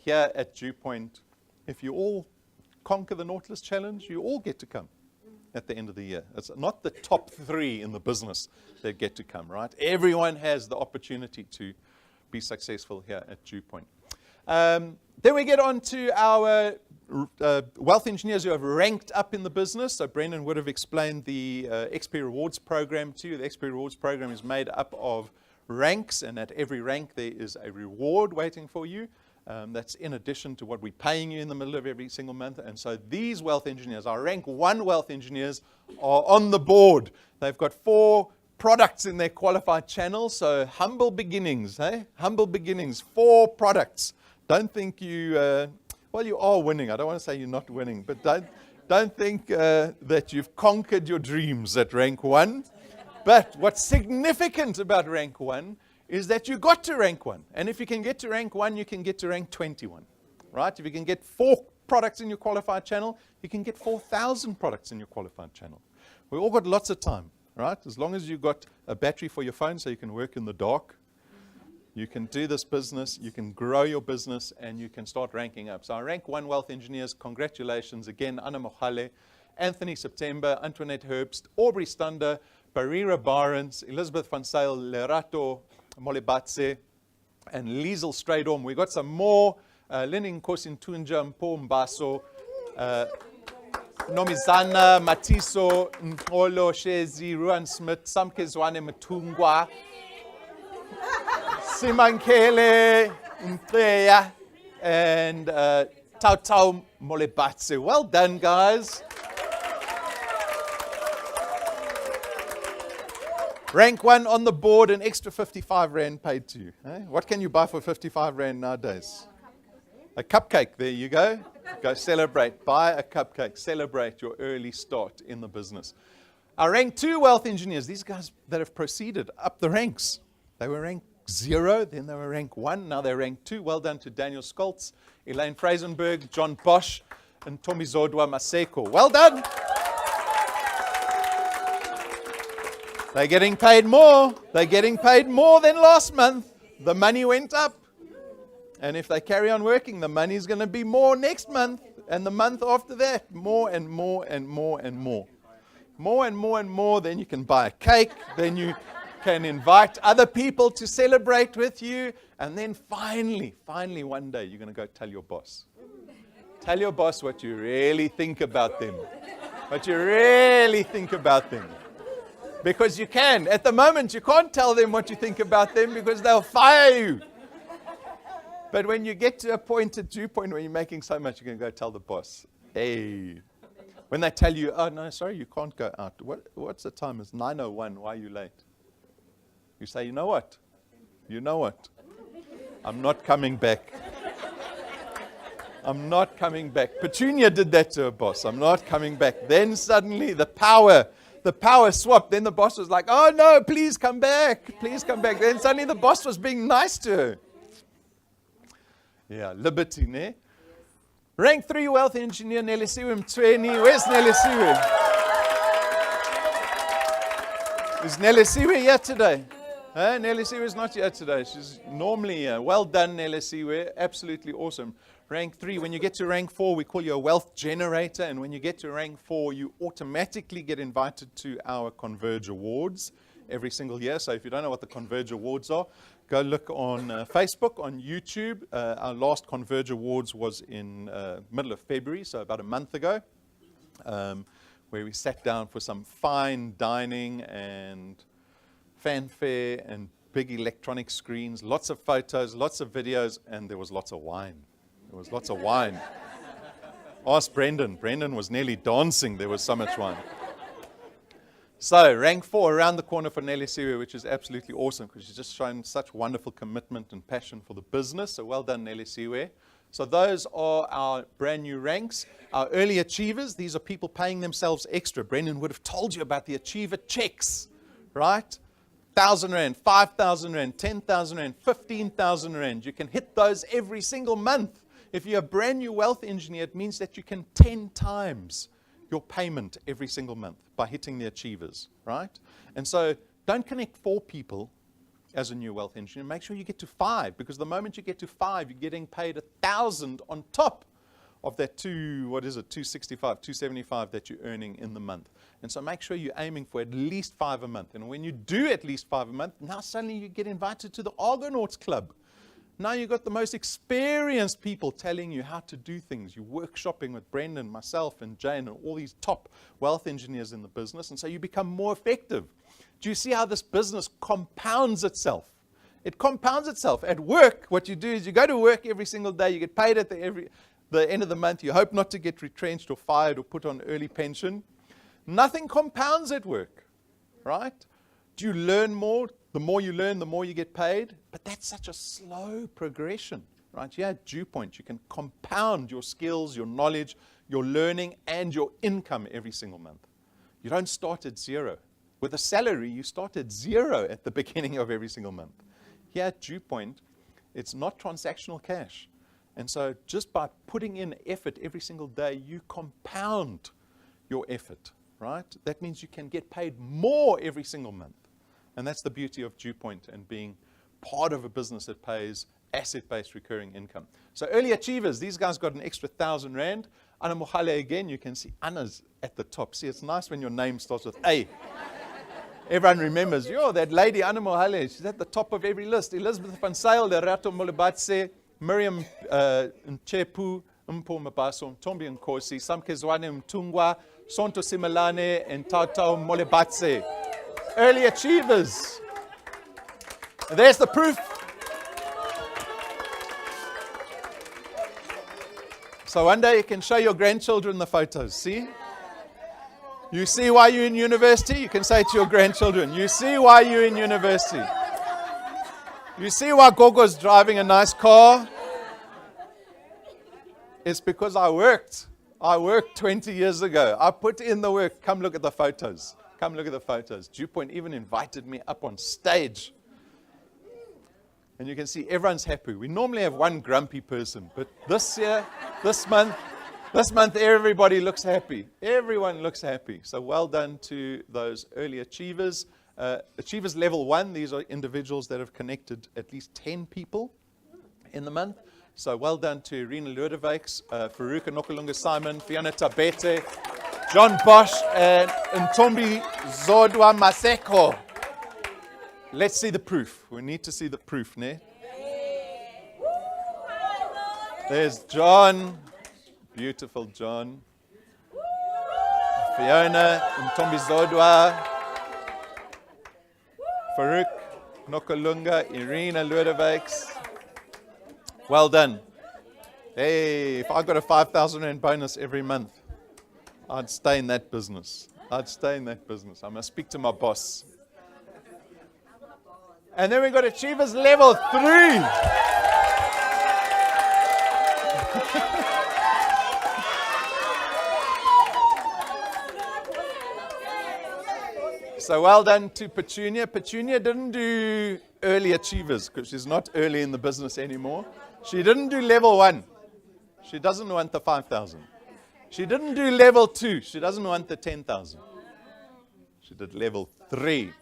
Here at Dew Point, if you all conquer the Nautilus Challenge, you all get to come at the end of the year. It's not the top 3 in the business that get to come, right? Everyone has the opportunity to be successful here at Dew Point. Then we get on to our wealth engineers who have ranked up in the business. So Brendan would have explained the XP Rewards program to you. The XP Rewards program is made up of ranks, and at every rank there is a reward waiting for you. That's in addition to what we're paying you in the middle of every single month. And so these wealth engineers, our rank 1 wealth engineers, are on the board. They've got 4 products in their qualified channel. So humble beginnings, hey? Humble beginnings, 4 products. Don't think you, well, you are winning. I don't want to say you're not winning, but don't think that you've conquered your dreams at rank 1. But what's significant about rank 1 is that you got to rank 1. And if you can get to rank 1, you can get to rank 21, right? If you can get 4 products in your qualified channel, you can get 4,000 products in your qualified channel. We've all got lots of time, right? As long as you've got a battery for your phone so you can work in the dark, you can do this business, you can grow your business, and you can start ranking up. So our rank 1 wealth engineers, congratulations again, Anna Mohale, Anthony September, Antoinette Herbst, Aubrey Stander, Barira Barnes, Elizabeth van Sale, Lerato Molebatse, and Liesel Straydom. We got some more. Lenin Kosintunja, Mpo Mbaso, Nomizana, Matiso, Nkolo, Shezi, Ruan Smith, Samkezwane Matungwa, Simankele, Mpeya, and Tautau Molebatse. Well done, guys. Rank 1 on the board, an extra 55 Rand paid to you. Eh? What can you buy for 55 Rand nowadays? A cupcake. There you go. Go celebrate. Buy a cupcake. Celebrate your early start in the business. Our rank 2 wealth engineers, these guys that have proceeded up the ranks. They were rank 0, then they were rank 1, now they're rank 2. Well done to Daniel Skoltz, Elaine Frasenberg, John Bosch, and Tomizodwa Maseko. Well done. They're getting paid more. They're getting paid more than last month. The money went up. And if they carry on working, the money's going to be more next month. And the month after that, more and more and more and more. More and more and more. Then you can buy a cake. Then you can invite other people to celebrate with you. And then finally one day, you're going to go tell your boss. Tell your boss what you really think about them. What you really think about them. Because you can. At the moment, you can't tell them what you think about them because they'll fire you. But when you get to a point at Dew Point where you're making so much, you can go tell the boss, hey. When they tell you, oh, no, sorry, you can't go out. What's the time? It's 9:01. Why are you late? You say, you know what? You know what? I'm not coming back. I'm not coming back. Petunia did that to her boss. I'm not coming back. Then suddenly the power swapped. Then the boss was like, oh no, please come back. Please come back. Then suddenly the boss was being nice to her. Yeah, liberty, ne? Rank 3 wealth engineer, Nelisiwe Mtweni. Where's Nelisiwe? Is Nelisiwe here today? Nelisiwe is not here today. She's normally here. Well done, Nelisiwe. Absolutely awesome. Rank 3, when you get to rank 4, we call you a wealth generator. And when you get to rank 4, you automatically get invited to our Converge Awards every single year. So if you don't know what the Converge Awards are, go look on Facebook, on YouTube. Our last Converge Awards was in middle of February, so about a month ago, where we sat down for some fine dining and fanfare and big electronic screens, lots of photos, lots of videos, and there was lots of wine. There was lots of wine. Ask Brendan. Brendan was nearly dancing. There was so much wine. So, rank 4 around the corner for Nelisiwe, which is absolutely awesome because she's just shown such wonderful commitment and passion for the business. So, well done, Nelisiwe. So, those are our brand new ranks. Our early achievers, these are people paying themselves extra. Brendan would have told you about the achiever checks. right? 1,000 Rand, 5,000 Rand, 10,000 Rand, 15,000 Rand. You can hit those every single month. If you're a brand new wealth engineer, it means that you can 10 times your payment every single month by hitting the achievers, right? And so don't connect 4 people as a new wealth engineer. Make sure you get to 5, because the moment you get to 5, you're getting paid 1,000 on top of that 265, 275 that you're earning in the month. And so make sure you're aiming for at least 5 a month. And when you do at least 5 a month, now suddenly you get invited to the Argonauts Club. Now you've got the most experienced people telling you how to do things. You're workshopping with Brendan, myself, and Jane, and all these top wealth engineers in the business. And so you become more effective. Do you see how this business compounds itself? It compounds itself. At work, what you do is you go to work every single day. You get paid at the end of the month. You hope not to get retrenched or fired or put on early pension. Nothing compounds at work, right? Do you learn more? The more you learn, the more you get paid. But that's such a slow progression, right? Yeah, at Dew Point, you can compound your skills, your knowledge, your learning, and your income every single month. You don't start at 0. With a salary, you start at 0 at the beginning of every single month. Here at Dew Point, it's not transactional cash. And so just by putting in effort every single day, you compound your effort, right? That means you can get paid more every single month. And that's the beauty of Dew Point and being part of a business that pays asset-based recurring income. So early achievers, these guys got an extra 1,000 Rand. Anna Mohale again, you can see Anna's at the top. See, it's nice when your name starts with A. Everyone remembers, that lady Anna Mohale, she's at the top of every list. Elizabeth van Sail, Lerato Molebatse, Miriam Nchepu, Mpo Mabaso, Tombi Nkosi, Samkezwane Mtungwa, Sonto Simelane, and Tautau Molebatse. Early achievers. And there's the proof. So one day you can show your grandchildren the photos. See? You see why you're in university? You can say to your grandchildren, you see why you're in university? You see why Gogo's driving a nice car? It's because I worked. I worked 20 years ago. I put in the work. Come look at the photos. Come look at the photos. Dew Point even invited me up on stage. And you can see everyone's happy. We normally have one grumpy person, but this year, this month, everybody looks happy. Everyone looks happy. So well done to those early achievers. Achievers level 1, these are individuals that have connected at least 10 people in the month. So well done to Irina Lodewijks, Farouk Nokolunga Simon, Fiona Tabete, John Bosch, and Ntombi Zodwa Maseko. Let's see the proof. We need to see the proof, ne? There's John. Beautiful John. Fiona Ntombi Zodwa. Farouk Nokolunga, Irina Lodewijks. Well done. Hey, if I got a 5,000 Rand bonus every month, I'd stay in that business. I'd stay in that business. I must speak to my boss. And then we got Achievers Level 3. So well done to Petunia. Petunia didn't do early achievers because she's not early in the business anymore. She didn't do level 1. She doesn't want the 5,000. She didn't do level 2. She doesn't want the 10,000. She did level 3.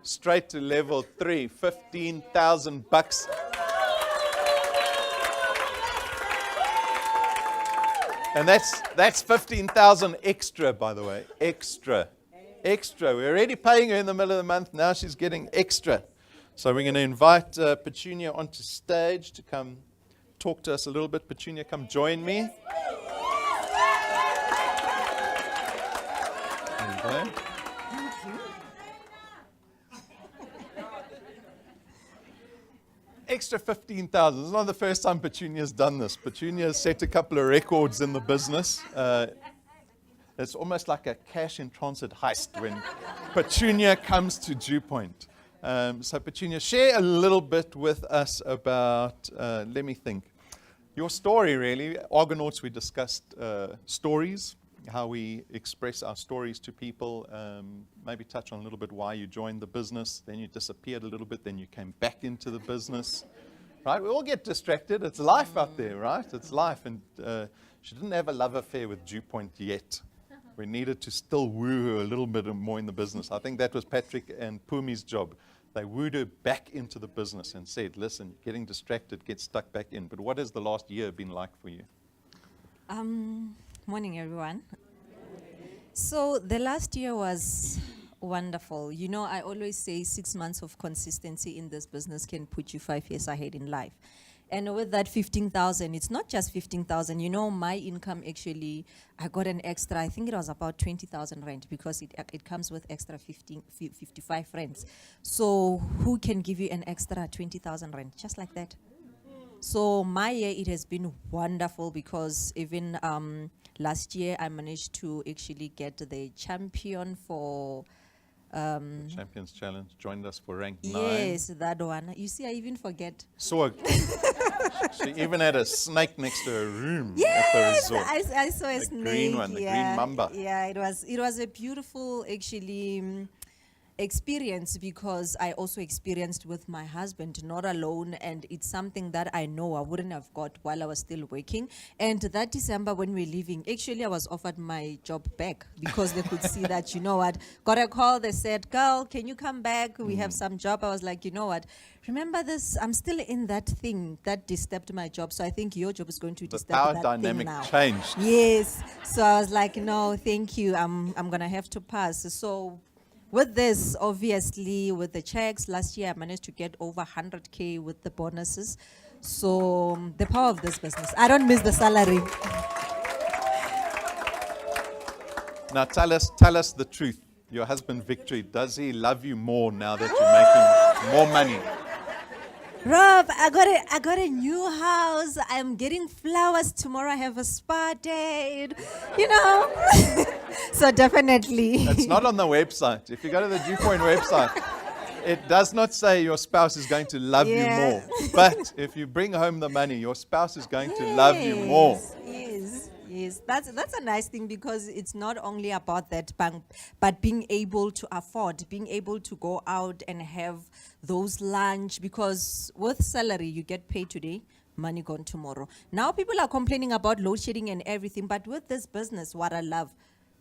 Straight to level 3, 15,000 bucks. And that's 15,000 extra, by the way. Extra. We're already paying her in the middle of the month. Now she's getting extra. So we're going to invite Petunia onto stage to come talk to us a little bit. Petunia, come join me. Okay. Extra 15,000. It's not the first time Petunia's done this. Petunia's set a couple of records in the business. It's almost like a cash in transit heist when Petunia comes to Dew Point. So Petunia, share a little bit with us about, let me think, your story really. Argonauts, we discussed stories. how we express our stories to people, maybe touch on a little bit why you joined the business, then you disappeared a little bit, then you came back into the business, right? We all get distracted. It's life out there, right? It's life. And she didn't have a love affair with Dew Point yet. We needed to still woo her a little bit more in the business. I think that was Patrick and Pumi's job. They wooed her back into the business and said, listen, getting distracted, get stuck back in. But what has the last year been like for you? Morning, everyone. So the last year was wonderful. You know, I always say 6 months of consistency in this business can put you 5 years ahead in life. And with that 15,000, it's not just 15,000. You know, my income actually, I got an extra, I think it was about 20,000 rand because it comes with extra 55 rands. So who can give you an extra 20,000 rand? Just like that. So my year, it has been wonderful because even last year I managed to actually get the champion for Champions Challenge joined us for rank 9. yes, that one. You see, I even forget. So she even had a snake next to her room at the Yes, resort. I saw a The snake. green one, the green mamba. Yeah, it was a beautiful actually experience because I also experienced with my husband, not alone, and it's something that I know I wouldn't have got while I was still working. And that December when we're leaving, actually I was offered my job back because they could see that, you know what, got a call, they said, girl, can you come back? We have some job. I was like, you know what, remember this, I'm still in that thing that disturbed my job, so I think your job is going to The disturb power that dynamic thing now. changed. Yes. So I was like, no, thank you. I'm gonna have to pass. So with this, obviously, with the checks, last year I managed to get over 100K with the bonuses. So the power of this business. I don't miss the salary. Now tell us the truth. Your husband Victory, does he love you more now that you're making more money? Rob, I got a new house. I'm getting flowers tomorrow. I have a spa date. You know. So definitely. It's not on the website. If you go to the Dew Point website, it does not say your spouse is going to love you Yeah. more. But if you bring home the money, your spouse is going to love you more. Yes. That's a nice thing because it's not only about that bank, but being able to afford, being able to go out and have those lunch, because with salary you get paid today, money gone tomorrow. Now people are complaining about load shedding and everything, but with this business, what I love,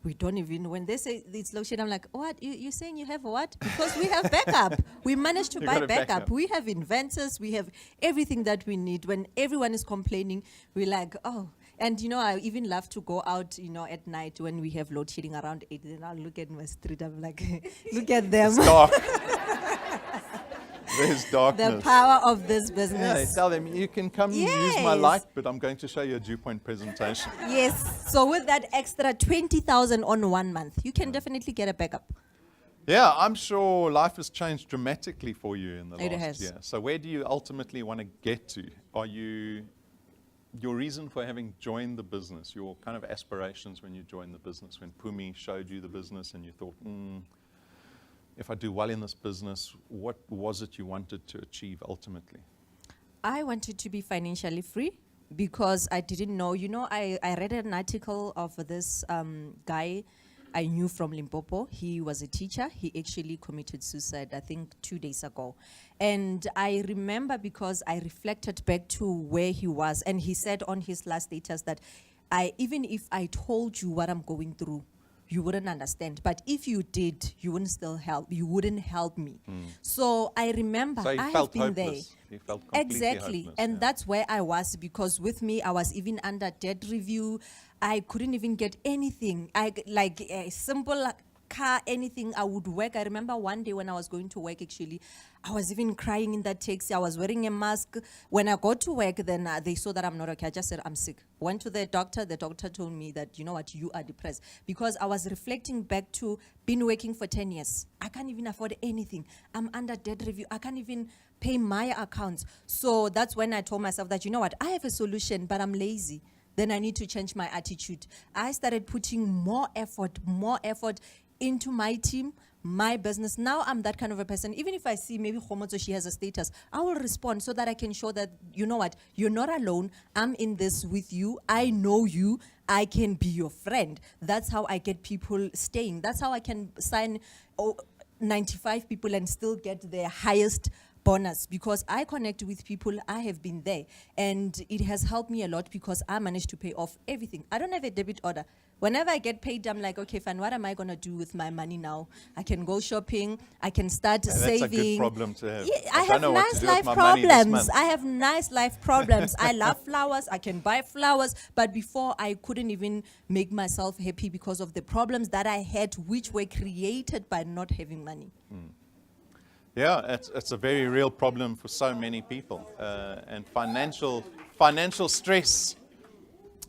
we don't even, when they say it's load shedding, I'm like, what? You saying you have what? Because we have backup. We managed to You buy got a backup. backup. We have inventors. We have everything that we need. When everyone is complaining, we're like, oh. And, you know, I even love to go out, you know, at night when we have load shedding around 8. Then I'll look at my street. I'm like, look at them. It's dark. There's The darkness. power of this Yeah, they business. tell them, you can come use my Yes. light, but I'm going to show you a Dew Point presentation. Yes. So with that extra 20,000 on 1 month, you can definitely get a backup. Yeah, I'm sure life has changed dramatically for you in the It last has. year. So where do you ultimately want to get to? Are you, your reason for having joined the business, your kind of aspirations when you joined the business, when Pumi showed you the business and you thought, if I do well in this business, what was it you wanted to achieve ultimately? I wanted to be financially free because I didn't know. You know, I read an article of this guy I knew from Limpopo. He was a teacher. He actually committed suicide, I think, 2 days ago. And I remember because I reflected back to where he was. And he said on his last status that even if I told you what I'm going through, you wouldn't understand. But if you did, you wouldn't still help. You wouldn't help me. So I remember So you I felt have been hopeless. there. You felt completely Exactly. hopeless, And yeah. that's where I was, because with me, I was even under debt review. I couldn't even get anything. Like a simple car, anything. I would work. I remember one day when I was going to work, actually, I was even crying in that taxi. I was wearing a mask. When I got to work, then they saw that I'm not okay. I just said, I'm sick. Went to the doctor. The doctor told me that, you know what, you are depressed. Because I was reflecting back to been working for 10 years. I can't even afford anything. I'm under debt review. I can't even pay my accounts. So that's when I told myself that, you know what, I have a solution, but I'm lazy. Then I need to change my attitude. I started putting more effort into my team, my business. Now I'm that kind of a person. Even if I see maybe Khomotso, she has a status, I will respond so that I can show that, you know what, you're not alone. I'm in this with you. I know you. I can be your friend. That's how I get people staying. That's how I can sign 95 people and still get their highest bonus, because I connect with people. I have been there, and it has helped me a lot because I managed to pay off everything. I don't have a debit order. Whenever I get paid, I'm like, okay, fine, what am I going to do with my money now? I can go shopping. I can start saving. That's a good problem to have. Yeah, I don't have know what to nice do with life my money this problems. month. I have nice life problems. I love flowers. I can buy flowers. But before, I couldn't even make myself happy because of the problems that I had, which were created by not having money. Yeah, it's a very real problem for so many people, and financial stress,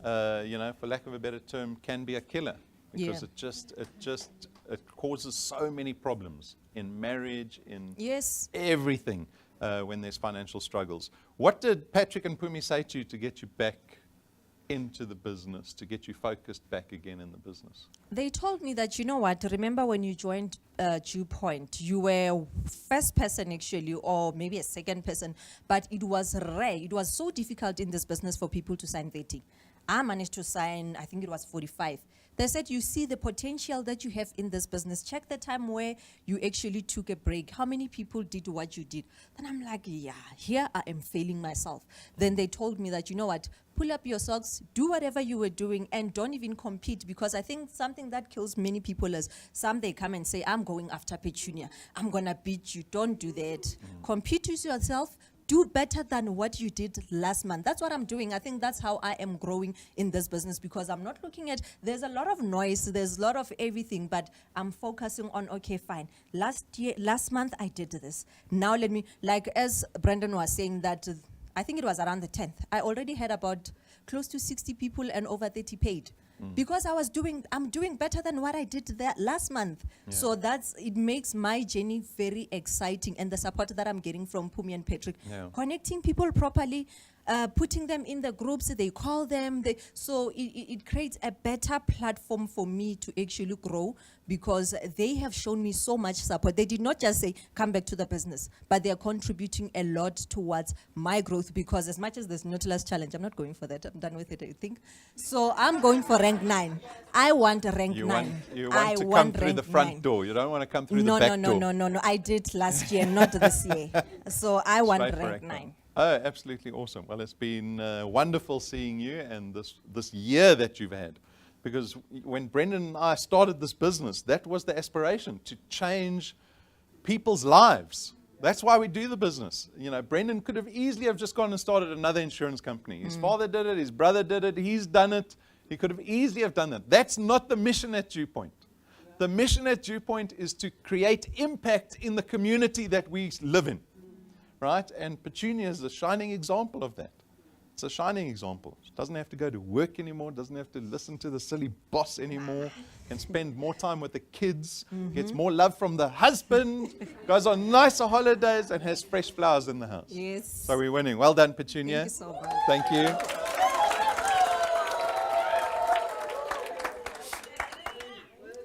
for lack of a better term, can be a killer, because Yeah. it causes so many problems in marriage, in Yes. everything, when there's financial struggles. What did Patrick and Pumi say to you to get you back into the business, to get you focused back again in the business? They told me that, you know what, remember when you joined Dew Point, you were first person actually, or maybe a second person, but it was rare. It was so difficult in this business for people to sign 30. I managed to sign, I think it was 45. They said, you see the potential that you have in this business. Check the time where you actually took a break. How many people did what you did? Then I'm like, yeah, here I am failing myself. Then they told me that, you know what, pull up your socks, do whatever you were doing, and don't even compete. Because I think something that kills many people is they come and say, I'm going after Petunia. I'm going to beat you. Don't do that. Compete with yourself. Do better than what you did last month. That's what I'm doing. I think that's how I am growing in this business, because I'm not looking at, there's a lot of noise, there's a lot of everything, but I'm focusing on, okay, fine. Last month I did this. Now let me, like as Brendan was saying that, I think it was around the 10th, I already had about close to 60 people and over 30 paid. Because I'm doing better than what I did there last month. Yeah. So it makes my journey very exciting, and the support that I'm getting from Pumi and Patrick, connecting people properly, putting them in the groups, they call them, so it creates a better platform for me to actually grow, because they have shown me so much support. They did not just say, come back to the business, but they are contributing a lot towards my growth, because as much as there's Nautilus Challenge, I'm not going for that, I'm done with it, I think. So I'm going for rank 9. I want rank 9. You want to come through the front door. You don't want to come through the back door. No. I did last year, not this year. So I want Straight for rank 9. 9. Oh, absolutely awesome. Well, it's been wonderful seeing you, and this year that you've had. Because when Brendan and I started this business, that was the aspiration, to change people's lives. That's why we do the business. Brendan could have easily have just gone and started another insurance company. His father did it, his brother did it, he's done it. He could have easily have done that. That's not the mission at Dew Point. The mission at Dew Point is to create impact in the community that we live in. Right? And Petunia is a shining example of that. It's a shining example. She doesn't have to go to work anymore, doesn't have to listen to the silly boss anymore, can spend more time with the kids, gets more love from the husband, goes on nicer holidays, and has fresh flowers in the house. Yes. So we're winning. Well done, Petunia. Thank you so much. Thank you.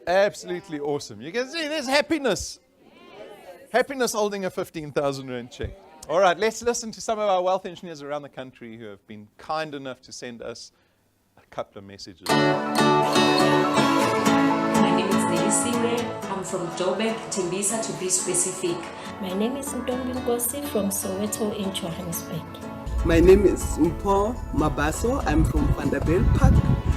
Absolutely awesome. You can see there's happiness. Happiness holding a 15,000 Rand check. All right, let's listen to some of our wealth engineers around the country who have been kind enough to send us a couple of messages. My name is Nelisire. I'm from Joburg, Tembisa to be specific. My name is Ntombi Nkosi from Soweto in Johannesburg. My name is Mpho Mabaso. I'm from Vanderbilt Park.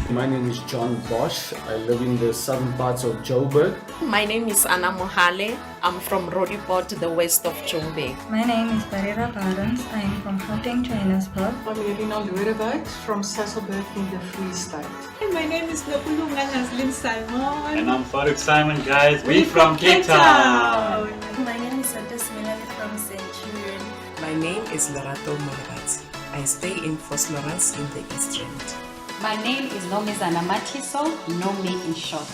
My name is John Bosch. I live in the southern parts of Joburg. My name is Anna Mohale. I'm from Roodepoort, the west of Joburg. My name is Barira Barons. I am from Gauteng, Johannesburg. I'm Irina Loerewoud from Sasolburg in the Free State. And my name is Nopulunga Naslin Simon. And I'm Farouk Simon, guys. We're from Cape Town. My name is Santos Minali from Centurion. My name is Lerato Marabat. I stay in Vosloorus in the East Rand. My name is Nomezana Matiso, Nome in short.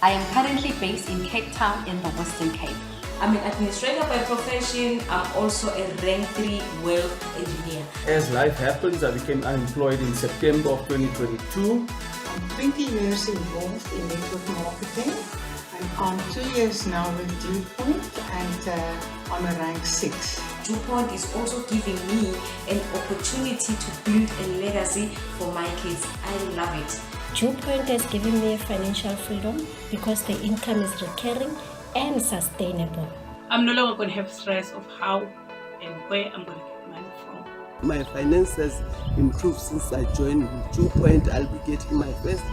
I am currently based in Cape Town in the Western Cape. I'm an administrator by profession. I'm also a rank 3 wealth engineer. As life happens, I became unemployed in September of 2022. I'm 20 years involved in network marketing. I'm I'm 2 years now with DuPont and I'm a rank 6. DuPont is also giving me an opportunity to build a legacy for my kids. I love it. DuPont has given me a financial freedom because the income is recurring and sustainable. I'm no longer going to have stress of how and where I'm going to get money from. My finances improved since I joined DuPont. I'll be getting my first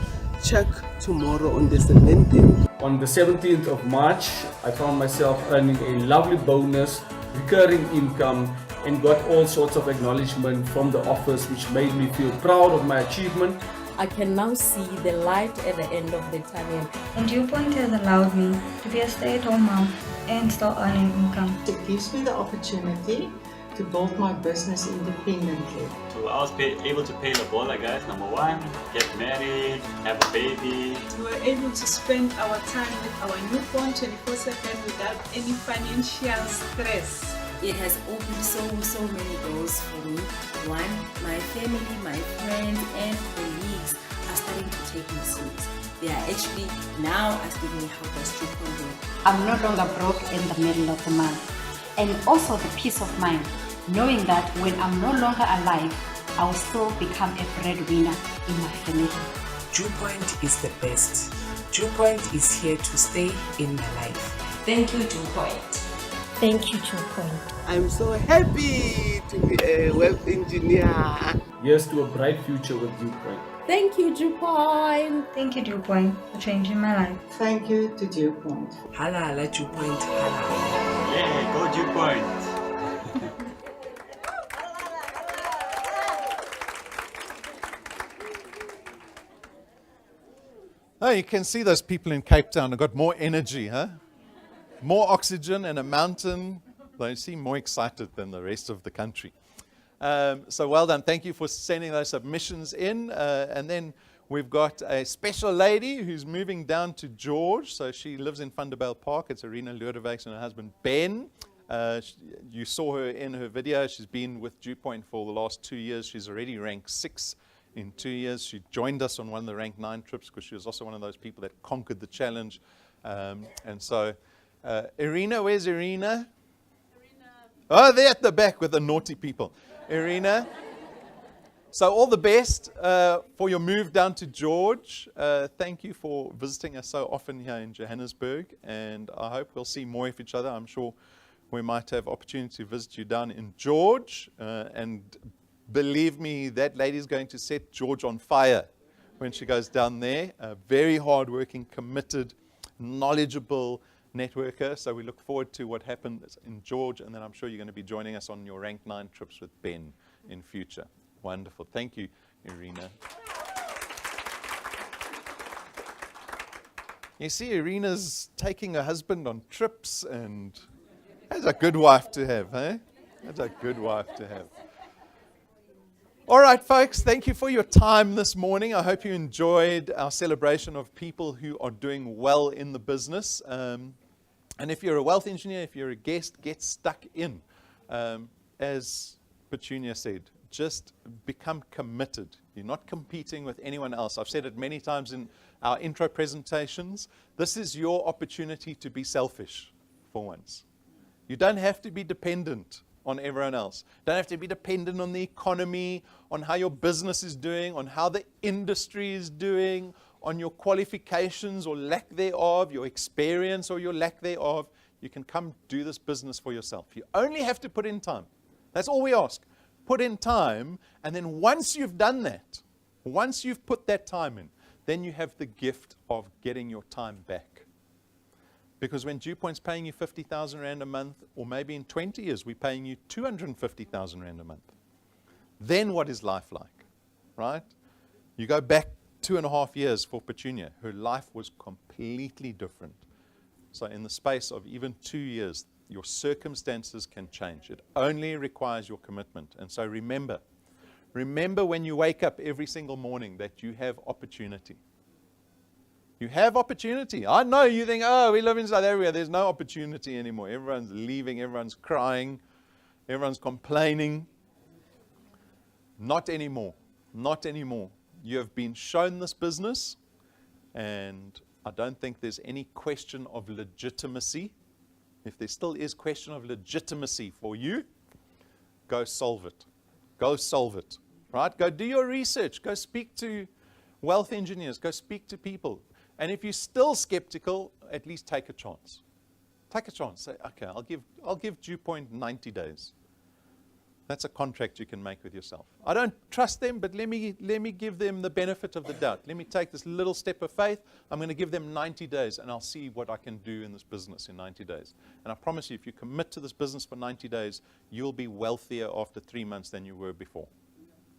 check tomorrow on the 17th. On the 17th of March, I found myself earning a lovely bonus, recurring income, and got all sorts of acknowledgement from the office, which made me feel proud of my achievement. I can now see the light at the end of the tunnel. And DuPont has allowed me to be a stay-at-home mom and still earning income. It gives me the opportunity to build my business independently. So I was able to pay the baller, guys. Number one, get married, have a baby. We were able to spend our time with our newborn 24/7 without any financial stress. It has opened so many doors for me. One, my family, my friends and colleagues are starting to take me serious. They are actually now asking me how does DuPont do. I'm no longer broke in the middle of the month. And also the peace of mind, knowing that when I'm no longer alive, I will still become a breadwinner in my family. DuPont is the best. DuPont is here to stay in my life. Thank you, DuPont. Thank you, DuPont. I'm so happy to be a wealth engineer. Here's to a bright future with DuPont. Thank you, DuPont. Thank you, DuPont, for changing my life. Thank you to DuPont. Hala hala DuPont, hala. Yeah, go DuPont. Oh, you can see those people in Cape Town have got more energy, huh? More oxygen and a mountain. They seem more excited than the rest of the country. So well done. Thank you for sending those submissions in. And then we've got a special lady who's moving down to George. So she lives in Vanderbijl Park. It's Irina Lodewijks and her husband Ben. You saw her in her video. She's been with DuPont for the last 2 years. She's already ranked 6 in 2 years. She joined us on one of the rank 9 trips because she was also one of those people that conquered the challenge. And so, Irina, where's Irina? Oh, they're at the back with the naughty people. Irina. So all the best for your move down to George. Thank you for visiting us so often here in Johannesburg. And I hope we'll see more of each other. I'm sure we might have opportunity to visit you down in George. And believe me, that lady's going to set George on fire when she goes down there. A very hardworking, committed, knowledgeable networker. So we look forward to what happens in George, and then I'm sure you're going to be joining us on your rank 9 trips with Ben in future. Wonderful. Thank you, Irina. You see, Irina's taking her husband on trips, and that's a good wife to have, eh? That's a good wife to have. All right, folks, thank you for your time this morning. I hope you enjoyed our celebration of people who are doing well in the business. And if you're a wealth engineer, if you're a guest, get stuck in. As Petunia said, just become committed. You're not competing with anyone else. I've said it many times in our intro presentations. This is your opportunity to be selfish for once. You don't have to be dependent on everyone else. Don't have to be dependent on the economy, on how your business is doing, on how the industry is doing, on your qualifications or lack thereof, your experience or your lack thereof. You can come do this business for yourself. You only have to put in time. That's all we ask. Put in time, and then once you've done that, once you've put that time in, then you have the gift of getting your time back. Because when DuPont's paying you 50,000 Rand a month, or maybe in 20 years we're paying you 250,000 Rand a month, then what is life like, right? You go back 2.5 years for Petunia. Her life was completely different. So in the space of even 2 years, your circumstances can change. It only requires your commitment. And so remember when you wake up every single morning that you have opportunity. You have opportunity. I know you think, oh, we live in South Africa, there's no opportunity anymore. Everyone's leaving, everyone's crying, everyone's complaining. Not anymore. Not anymore. You have been shown this business, and I don't think there's any question of legitimacy. If there still is question of legitimacy for you, go solve it. Go solve it. Right? Go do your research. Go speak to wealth engineers. Go speak to people. And if you're still skeptical, at least take a chance. Take a chance. Say, okay, I'll give DewPoint 90 days. That's a contract you can make with yourself. I don't trust them, but let me give them the benefit of the doubt. Let me take this little step of faith. I'm going to give them 90 days, and I'll see what I can do in this business in 90 days. And I promise you, if you commit to this business for 90 days, you'll be wealthier after 3 months than you were before.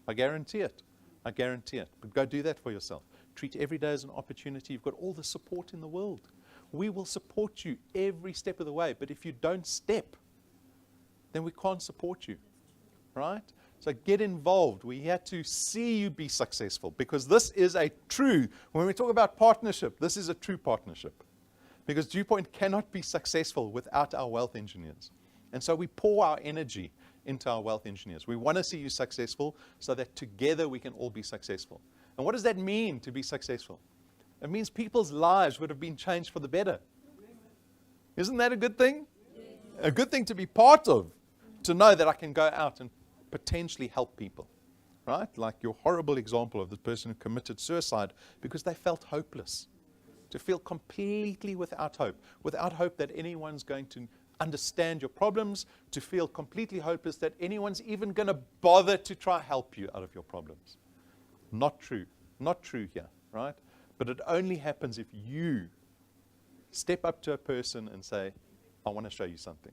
I guarantee it. I guarantee it. But go do that for yourself. Treat every day as an opportunity. You've got all the support in the world. We will support you every step of the way. But if you don't step, then we can't support you. Right? So get involved. We have to see you be successful, because this is a true, when we talk about partnership, this is a true partnership. Because DewPoint cannot be successful without our wealth engineers. And so we pour our energy into our wealth engineers. We want to see you successful so that together we can all be successful. And what does that mean, to be successful? It means people's lives would have been changed for the better. Isn't that a good thing? A good thing to be part of, to know that I can go out and potentially help people, right? Like your horrible example of the person who committed suicide because they felt hopeless. To feel completely without hope that anyone's going to understand your problems, to feel completely hopeless that anyone's even going to bother to try help you out of your problems. Not true. Not true here, right? But it only happens if you step up to a person and say, I want to show you something.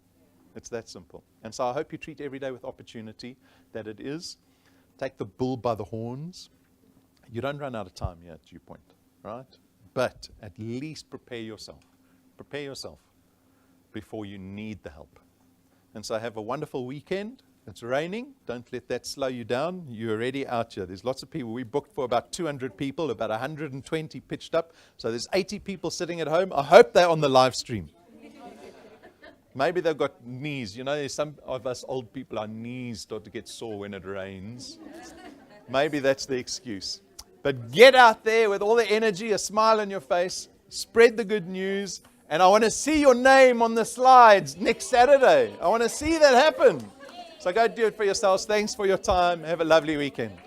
It's that simple. And so I hope you treat every day with opportunity that it is. Take the bull by the horns. You don't run out of time here at DewPoint, right? But at least prepare yourself. Prepare yourself before you need the help. And so have a wonderful weekend. It's raining. Don't let that slow you down. You're already out here. There's lots of people. We booked for about 200 people, about 120 pitched up. So there's 80 people sitting at home. I hope they're on the live stream. Maybe they've got knees. You know, some of us old people, our knees start to get sore when it rains. Maybe that's the excuse. But get out there with all the energy, a smile on your face, spread the good news, and I want to see your name on the slides next Saturday. I want to see that happen. So go do it for yourselves. Thanks for your time. Have a lovely weekend.